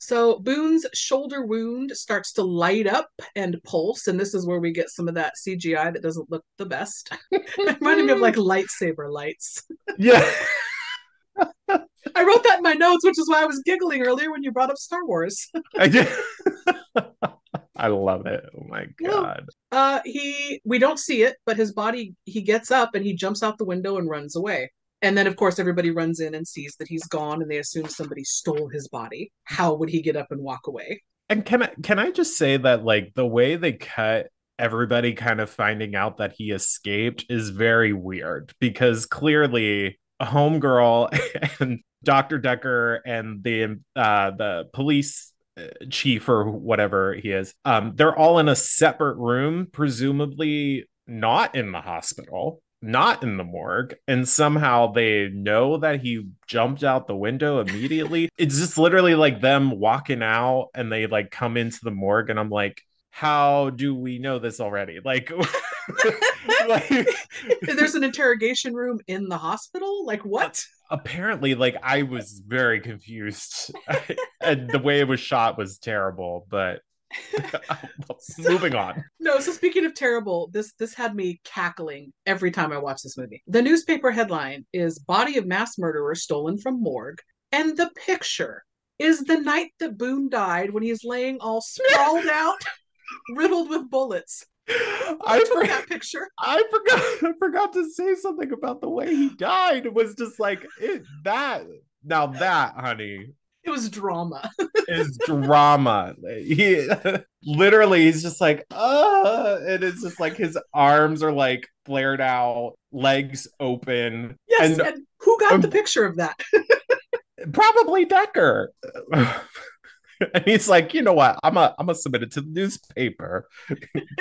So Boone's shoulder wound starts to light up and pulse, and this is where we get some of that CGI that doesn't look the best. It reminded me of like lightsaber lights. Yeah. I wrote that in my notes, which is why I was giggling earlier when you brought up Star Wars. I did. I love it. Oh my God. We don't see it, but his body, he gets up and he jumps out the window and runs away. And then, of course, everybody runs in and sees that he's gone, and they assume somebody stole his body. How would he get up and walk away? And can I just say that, like, the way they cut everybody kind of finding out that he escaped is very weird, because clearly Homegirl and Dr. Decker and the police chief or whatever he is, they're all in a separate room, presumably not in the hospital, not in the morgue, and somehow they know that he jumped out the window immediately. It's just literally like them walking out and they like come into the morgue, and I'm like, how do we know this already? Like, like there's an interrogation room in the hospital? Like what? Apparently, like, I was very confused. And the way it was shot was terrible, but moving on. No, so speaking of terrible, this had me cackling every time I watch this movie. The newspaper headline is "Body of Mass Murderer Stolen from Morgue," and the picture is the night that Boone died, when he's laying all sprawled out, riddled with bullets. I took that picture. I forgot to say something about the way he died. It was just like that, honey. It was drama. Is drama. He literally, he's just like, and it's just like his arms are like flared out, legs open. Yes, and who got the picture of that? Probably Decker. And he's like, you know what? I'm gonna submit it to the newspaper.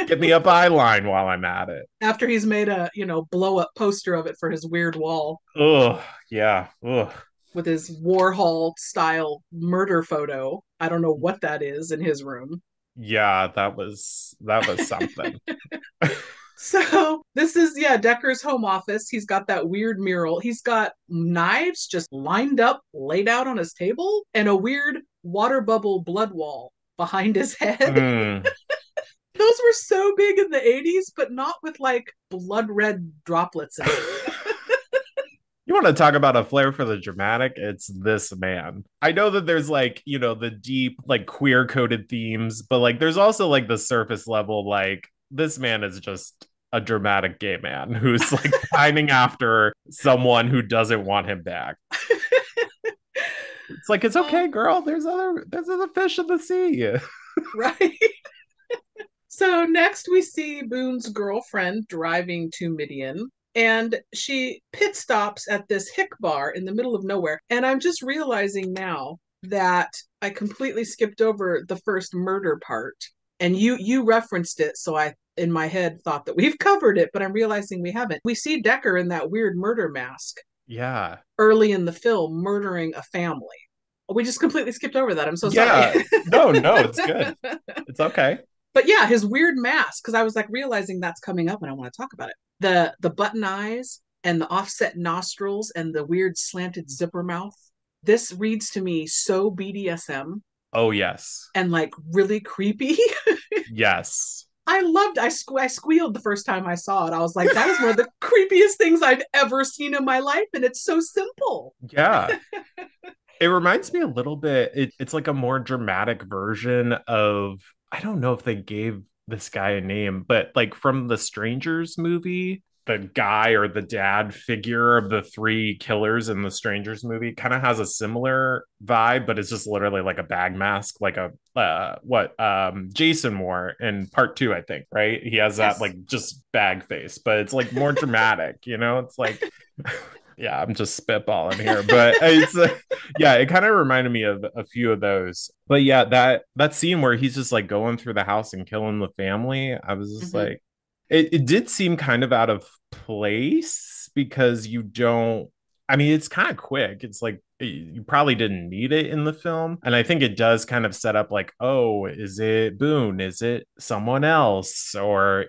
Get me a byline while I'm at it. After he's made a blow up poster of it for his weird wall. Ugh, yeah. Ugh. With his Warhol style murder photo. I don't know what that is in his room. Yeah, that was something. So this is Decker's home office. He's got that weird mural. He's got knives just lined up, laid out on his table, and a weird water bubble blood wall behind his head. Those were so big in the 80s, but not with like blood red droplets in it. You want to talk about a flair for the dramatic? It's this man. I know that there's like, the deep, like queer coded themes, but like there's also like the surface level, like this man is just a dramatic gay man who's like pining after someone who doesn't want him back. It's like, it's okay, girl. There's other fish in the sea. Right. So next we see Boone's girlfriend driving to Midian. And she pit stops at this hick bar in the middle of nowhere. And I'm just realizing now that I completely skipped over the first murder part. And you referenced it, so I, in my head, thought that we've covered it, but I'm realizing we haven't. We see Decker in that weird murder mask. Yeah. Early in the film, murdering a family. We just completely skipped over that. I'm so sorry. No, it's good. It's okay. But yeah, his weird mask, because I was like realizing that's coming up and I want to talk about it. The button eyes and the offset nostrils and the weird slanted zipper mouth. This reads to me so BDSM Oh, yes. and like really creepy. Yes. I squealed the first time I saw it. I was like, that is one of the creepiest things I've ever seen in my life. And it's so simple. Yeah. It reminds me a little bit, it's like a more dramatic version of, I don't know if they gave this guy a name, but like from the Strangers movie, the guy or the dad figure of the three killers in the Strangers movie kind of has a similar vibe, but it's just literally like a bag mask, like a what Jason wore in part two, I think, right? He has that Yes. like just bag face, but it's like more dramatic, you know? It's like yeah, I'm just spitballing here, but it's yeah, it kind of reminded me of a few of those. But yeah, that scene where he's just like going through the house and killing the family, I was just Mm-hmm. like, it did seem kind of out of place because you don't. I mean, it's kind of quick. It's like you probably didn't need it in the film, and I think it does kind of set up like, oh, is it Boone? Is it someone else? Or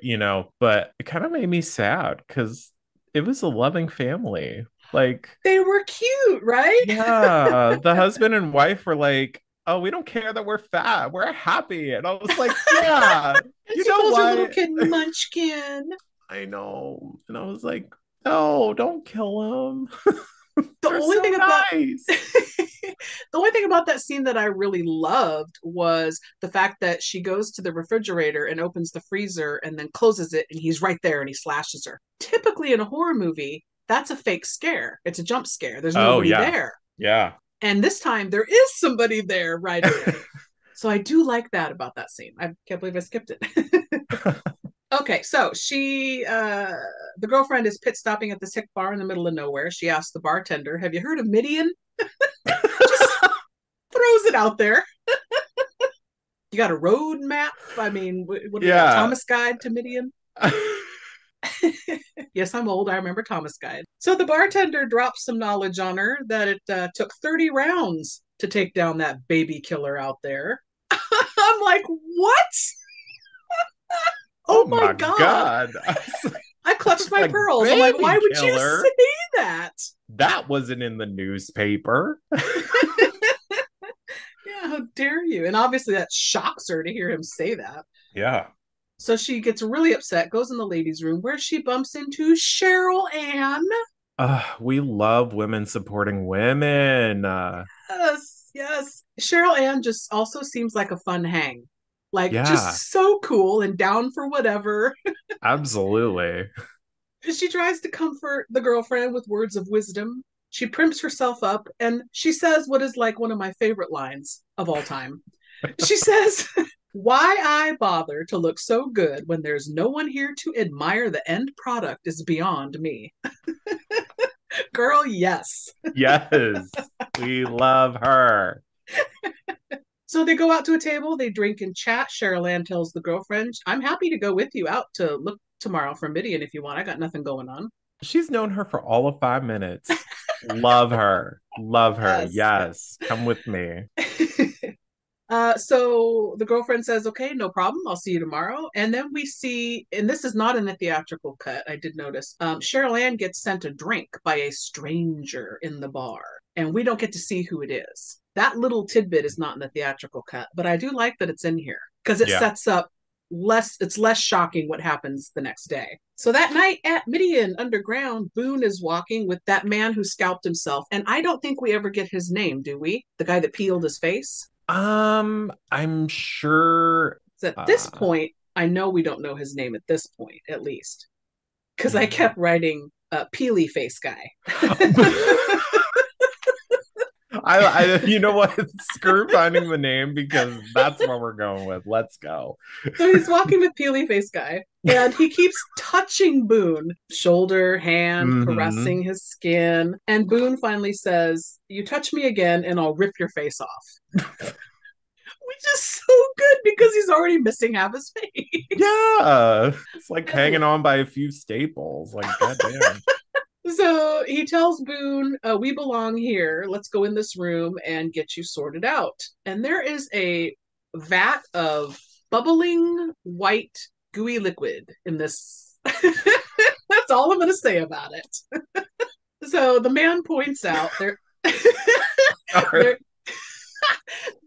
but it kind of made me sad because it was a loving family. Like, They were cute, right? yeah, the husband and wife were like, oh, we don't care that we're fat. We're happy. And I was like, yeah, And you she know calls her little what? kid Munchkin. I know. And I was like, no, don't kill him. The They're only so thing about nice. the only thing about that scene that I really loved was the fact that she goes to the refrigerator and opens the freezer and then closes it and he's right there and he slashes her. Typically in a horror movie, that's a fake scare. It's a jump scare. There's Oh, nobody yeah. there. Yeah. And this time there is somebody there right away. So I do like that about that scene. I can't believe I skipped it. Okay, so the girlfriend is pit stopping at this hick bar in the middle of nowhere. She asks the bartender, "Have you heard of Midian?" Just throws it out there. You got a road map? I mean, what do we got? Yeah. Thomas Guide to Midian? Yes, I'm old. I remember Thomas Guide. So the bartender drops some knowledge on her that it took 30 rounds to take down that baby killer out there. I'm like, what? Oh Oh my my God. God. I I clutched was my like, pearls. I'm like, why baby would you killer? say that? That wasn't in the newspaper. Yeah, how dare you? And obviously that shocks her to hear him say that. Yeah. So she gets really upset, goes in the ladies' room where she bumps into Cheryl Ann. We love women supporting women. Yes, yes. Cheryl Ann just also seems like a fun hang. Like Yeah, just so cool and down for whatever. absolutely. She tries to comfort the girlfriend with words of wisdom. She primps herself up and she says what is like one of my favorite lines of all time. She says, "Why I bother to look so good when there's no one here to admire the end product is beyond me." Girl, yes. Yes, we love her. So they go out to a table, they drink and chat. Cheryl Ann tells the girlfriend, "I'm happy to go with you out to look tomorrow for Midian if you want. I got nothing going on." She's known her for all of 5 minutes. Love her. Love her. Yes. Yes, come with me. So the girlfriend says, "Okay, no problem. I'll see you tomorrow." And then we see, and this is not in the theatrical cut, I did notice, Cheryl Ann gets sent a drink by a stranger in the bar, and we don't get to see who it is. That little tidbit is not in the theatrical cut, but I do like that it's in here because it Yeah. sets up it's less shocking what happens the next day. So that night at Midian Underground, Boone is walking with that man who scalped himself. And I don't think we ever get his name, do we? The guy that peeled his face? I'm sure So at this uh point, I know we don't know his name at this point, at least, because I yeah. kept writing Peely Face Guy. You know what? Screw finding the name because that's what we're going with. Let's go. So he's walking with Peely Face Guy, and he keeps touching Boone, shoulder, hand, Hmm. caressing his skin. And Boone finally says, "You touch me again, and I'll rip your face off." Which is so good because he's already missing half his face. Yeah. It's like hanging on by a few staples. Like, goddamn. So he tells Boone, "We belong here. Let's go in this room and get you sorted out." And there is a vat of bubbling white gooey liquid in this That's all I'm going to say about it. So the man points out there,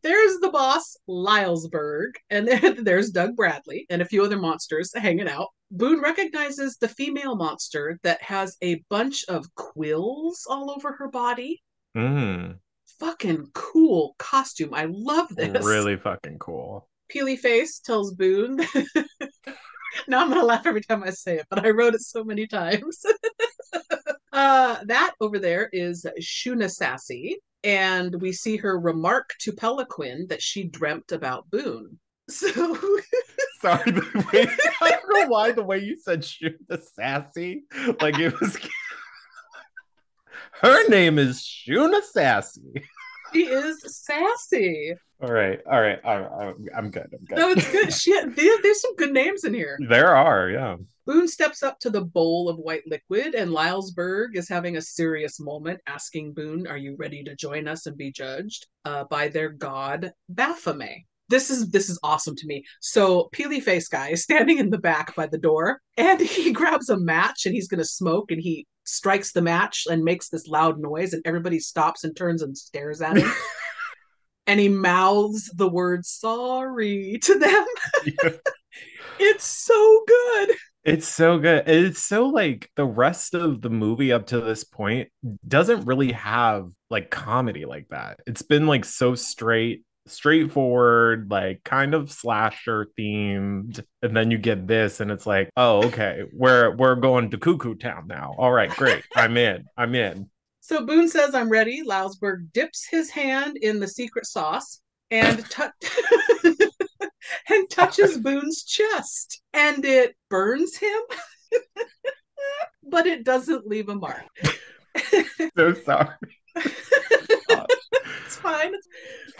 there's the boss, Lylesburg, and then there's Doug Bradley and a few other monsters hanging out. Boone recognizes the female monster that has a bunch of quills all over her body. Fucking cool costume. I love this. Really fucking cool. Peely Face tells Boone. Now I'm gonna laugh every time I say it, but I wrote it so many times. That over there is Shuna Sassy, and we see her remark to Peliquin that she dreamt about Boone. So sorry, I don't know why the way you said Shuna Sassy, like it was. Her name is Shuna Sassy. She is sassy. All right. I'm good. No, it's good. There's some good names in here. There are, yeah. Boone steps up to the bowl of white liquid, and Lylesburg is having a serious moment, asking Boone, "Are you ready to join us and be judged by their god Baphomet?" This is awesome to me. So Peely Face guy is standing in the back by the door, and he grabs a match and he's gonna smoke, and he strikes the match and makes this loud noise, and everybody stops and turns and stares at him. And he mouths the word sorry to them. Yeah. It's so good. It's so good. It's so like the rest of the movie up to this point doesn't really have like comedy like that. It's been like so straightforward, like kind of slasher themed, and then you get this and it's like, oh, okay, we're going to Cuckoo Town now. All right, great. I'm in. So Boone says, "I'm ready." Lylesburg dips his hand in the secret sauce and and touches Boone's chest, and it burns him, but it doesn't leave a mark. So sorry. It's fine.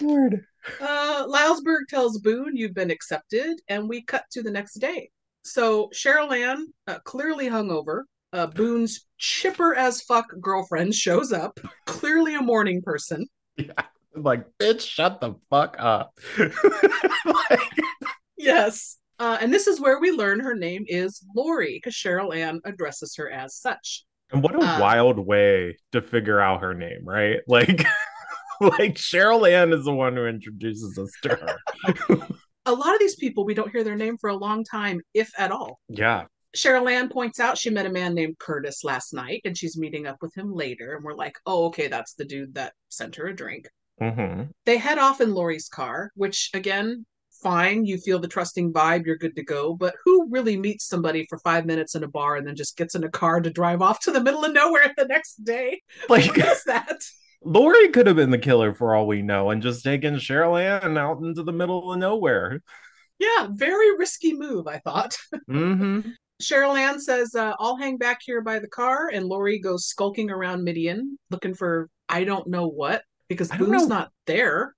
Lord. Lylesburg tells Boone, "You've been accepted," and we cut to the next day. So Cheryl Ann, clearly hungover, Boone's chipper as fuck girlfriend shows up, clearly a morning person. Yeah, like, bitch, shut the fuck up. Yes. And this is where we learn her name is Lori, because Cheryl Ann addresses her as such. And what a wild way to figure out her name, right? Like Cheryl Ann is the one who introduces us to her. A lot of these people, we don't hear their name for a long time, if at all. Yeah. Cheryl Ann points out she met a man named Curtis last night, and she's meeting up with him later. And we're like, oh, okay, that's the dude that sent her a drink. Mm-hmm. They head off in Lori's car, which, again, fine. You feel the trusting vibe, you're good to go. But who really meets somebody for 5 minutes in a bar and then just gets in a car to drive off to the middle of nowhere the next day? Like, what is that? Lori could have been the killer for all we know and just taken Cheryl Ann out into the middle of nowhere. Yeah, very risky move, I thought. Mm-hmm. Cheryl Ann says, "I'll hang back here by the car," and Lori goes skulking around Midian, looking for I don't know what, because Boone's not there.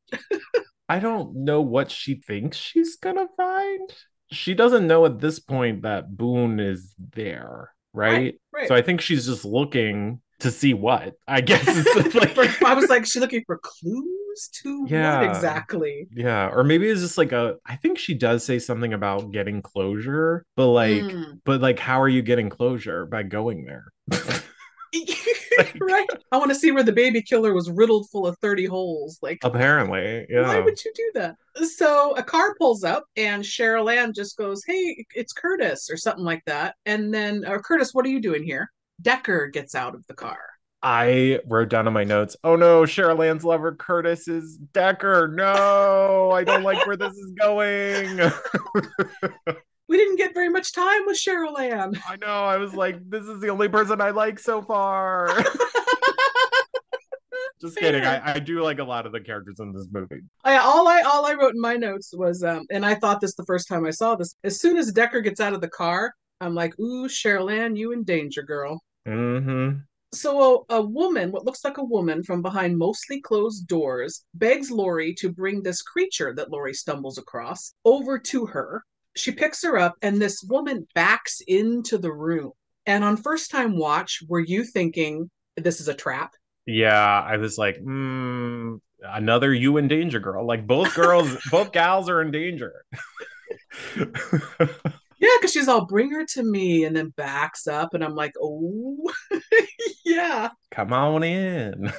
I don't know what she thinks she's gonna find. She doesn't know at this point that Boone is there, right? Right. So I think she's just looking to see what, I guess. It's like... I was like, she's looking for clues to what exactly? Yeah, or maybe it's just like I think she does say something about getting closure, but like how are you getting closure? By going there. Right. I want to see where the baby killer was riddled full of 30 holes. Like, apparently, yeah. Why would you do that? So a car pulls up and Cheryl Ann just goes, "Hey, it's Curtis," or something like that. And then, "Curtis, what are you doing here?" Decker gets out of the car. I wrote down on my notes, "Oh no, Cheryl Ann's lover Curtis is Decker. No, I don't like where this is going." We didn't get very much time with Cheryl Ann. I know. I was like, this is the only person I like so far. Just kidding. I do like a lot of the characters in this movie. All I wrote in my notes was, and I thought this the first time I saw this, as soon as Decker gets out of the car, I'm like, ooh, Cheryl Ann, you in danger, girl. Mm-hmm. So a woman, what looks like a woman from behind mostly closed doors, begs Lori to bring this creature that Lori stumbles across over to her. She picks her up, and this woman backs into the room. And on first time watch, were you thinking this is a trap? Yeah, I was like, another you in danger, girl. Like both gals are in danger. Yeah, because she's all, bring her to me, and then backs up, and I'm like, oh, yeah. Come on in.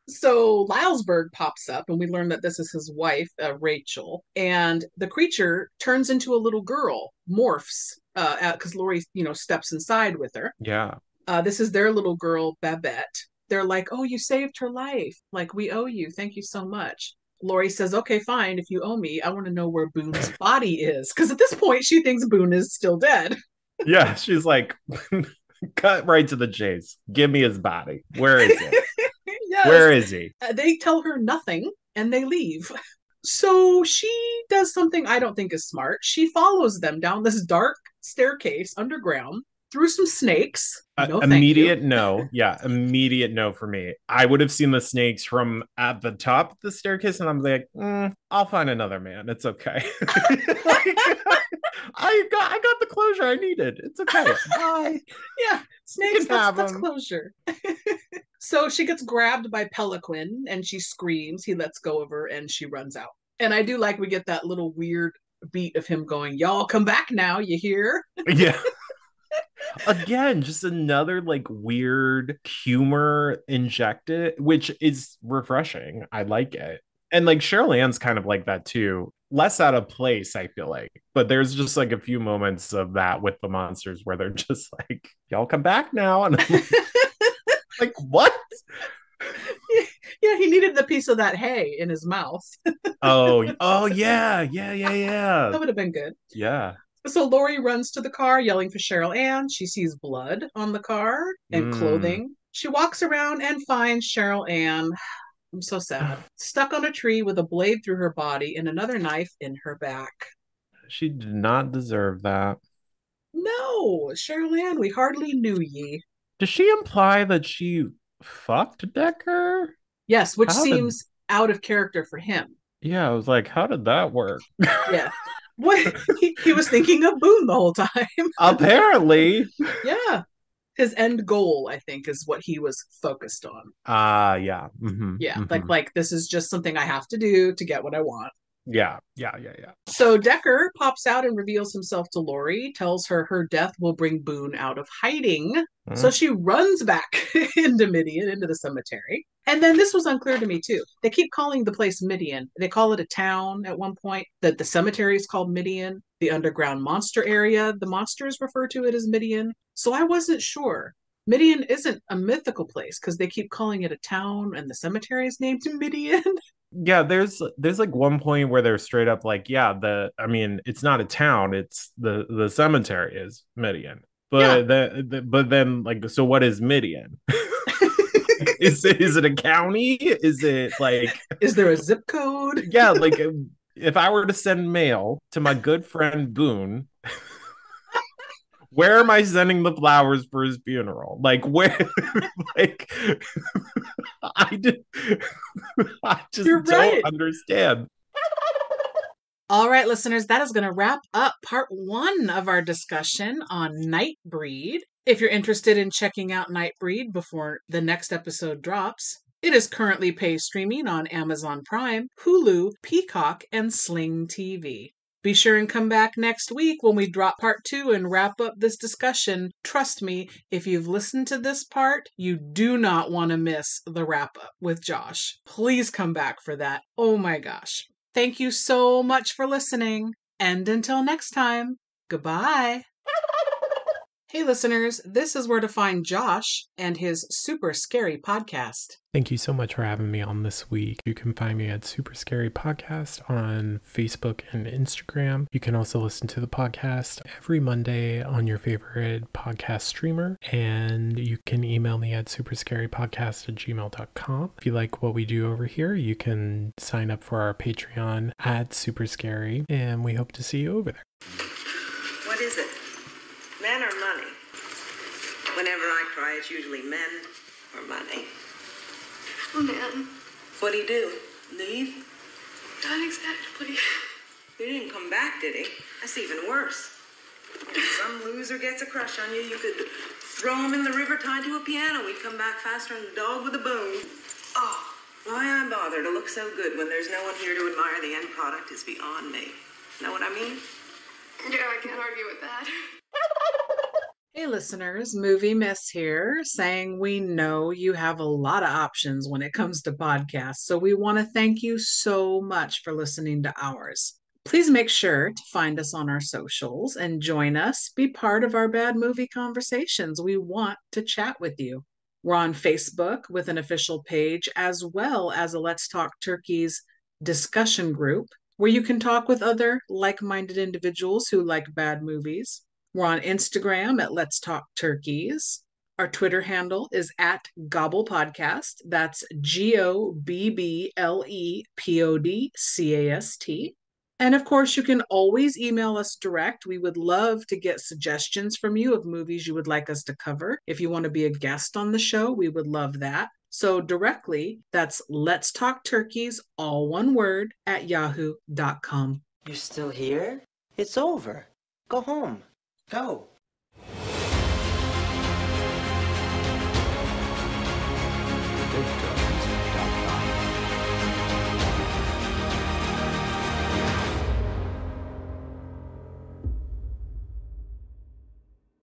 So Lylesburg pops up, and we learn that this is his wife, Rachel, and the creature turns into a little girl, morphs, because Lori, steps inside with her. Yeah. This is their little girl, Babette. They're like, oh, you saved her life. Like, we owe you. Thank you so much. Lori says, okay, fine. If you owe me, I want to know where Boone's body is. Because at this point, she thinks Boone is still dead. Yeah. She's like, cut right to the chase. Give me his body. Where is it? Yes. Where is he? They tell her nothing and they leave. So she does something I don't think is smart. She follows them down this dark staircase underground through some snakes. No, immediate no. Yeah, immediate no for me. I would have seen the snakes from at the top of the staircase, and I'm like, I'll find another man. It's okay. I got the closure I needed. It's okay. Bye. Yeah, snakes. That's closure. So she gets grabbed by Pelican, and she screams. He lets go of her, and she runs out. And I do like we get that little weird beat of him going, "Y'all come back now, you hear?" Yeah. Again, just another like weird humor injected, which is refreshing. I like it. And like Cheryl Ann's kind of like that too. Less out of place, I feel like. But there's just like a few moments of that with the monsters where they're just like, y'all come back now. And I'm like, what? Yeah, he needed the piece of that hay in his mouth. oh, yeah. That would have been good. Yeah. So Lori runs to the car yelling for Cheryl Ann. She sees blood on the car and clothing. She walks around and finds Cheryl Ann. I'm so sad. Stuck on a tree with a blade through her body and another knife in her back. She did not deserve that. No, Cheryl Ann, we hardly knew ye. Does she imply that she fucked Decker? Yes, which seems out of character for him. Yeah, I was like, how did that work? Yeah. What he was thinking of Boone the whole time. Apparently. Yeah. His end goal, I think, is what he was focused on. Yeah. Mm-hmm, yeah. Mm-hmm. Like this is just something I have to do to get what I want. Yeah. So Decker pops out and reveals himself to Lori, tells her death will bring Boone out of hiding. So she runs back into Midian, into the cemetery. And then this was unclear to me too. They keep calling the place Midian. They call it a town at one point. That the cemetery is called Midian. The underground monster area, the monsters refer to it as Midian. So I wasn't sure. Midian isn't a mythical place because they keep calling it a town and the cemetery is named Midian. Yeah, there's like one point where they're straight up like, yeah, it's not a town, it's the cemetery is Midian. But yeah. But then like, so what is Midian? is it a county? Is it like, is there a zip code? Yeah, like if I were to send mail to my good friend Boone, where am I sending the flowers for his funeral? Like where? Like I just don't understand. All right, listeners, that is going to wrap up part 1 of our discussion on Nightbreed. If you're interested in checking out Nightbreed before the next episode drops, it is currently pay streaming on Amazon Prime, Hulu, Peacock, and Sling TV. Be sure and come back next week when we drop part 2 and wrap up this discussion. Trust me, if you've listened to this part, you do not want to miss the wrap up with Josh. Please come back for that. Oh my gosh. Thank you so much for listening. And until next time, goodbye. Hey listeners, this is where to find Josh and his Super Scary Podcast. Thank you so much for having me on this week. You can find me at Super Scary Podcast on Facebook and Instagram. You can also listen to the podcast every Monday on your favorite podcast streamer. And you can email me at superscarypodcast@gmail.com. If you like what we do over here, you can sign up for our Patreon at Super Scary. And we hope to see you over there. What is it? Men or money? Whenever I cry, it's usually men or money. Men. What'd he do? Leave? Not exactly. He didn't come back, did he? That's even worse. If some loser gets a crush on you, you could throw him in the river tied to a piano. He'd come back faster than a dog with a bone. Oh, why I bother to look so good when there's no one here to admire the end product is beyond me. Know what I mean? Yeah, I can't argue with that. Hey listeners, Movie Miss here, saying we know you have a lot of options when it comes to podcasts, so we want to thank you so much for listening to ours. Please make sure to find us on our socials and join us, be part of our bad movie conversations. We want to chat with you. We're on Facebook with an official page, as well as a Let's Talk Turkeys discussion group where you can talk with other like minded individuals who like bad movies. We're on Instagram at Let's Talk Turkeys. Our Twitter handle is at Gobble Podcast. That's GOBBLEPODCAST. And of course, you can always email us direct. We would love to get suggestions from you of movies you would like us to cover. If you want to be a guest on the show, we would love that. So directly, that's Let's Talk Turkeys, all one word, at yahoo.com. You're still here? It's over. Go home. Go.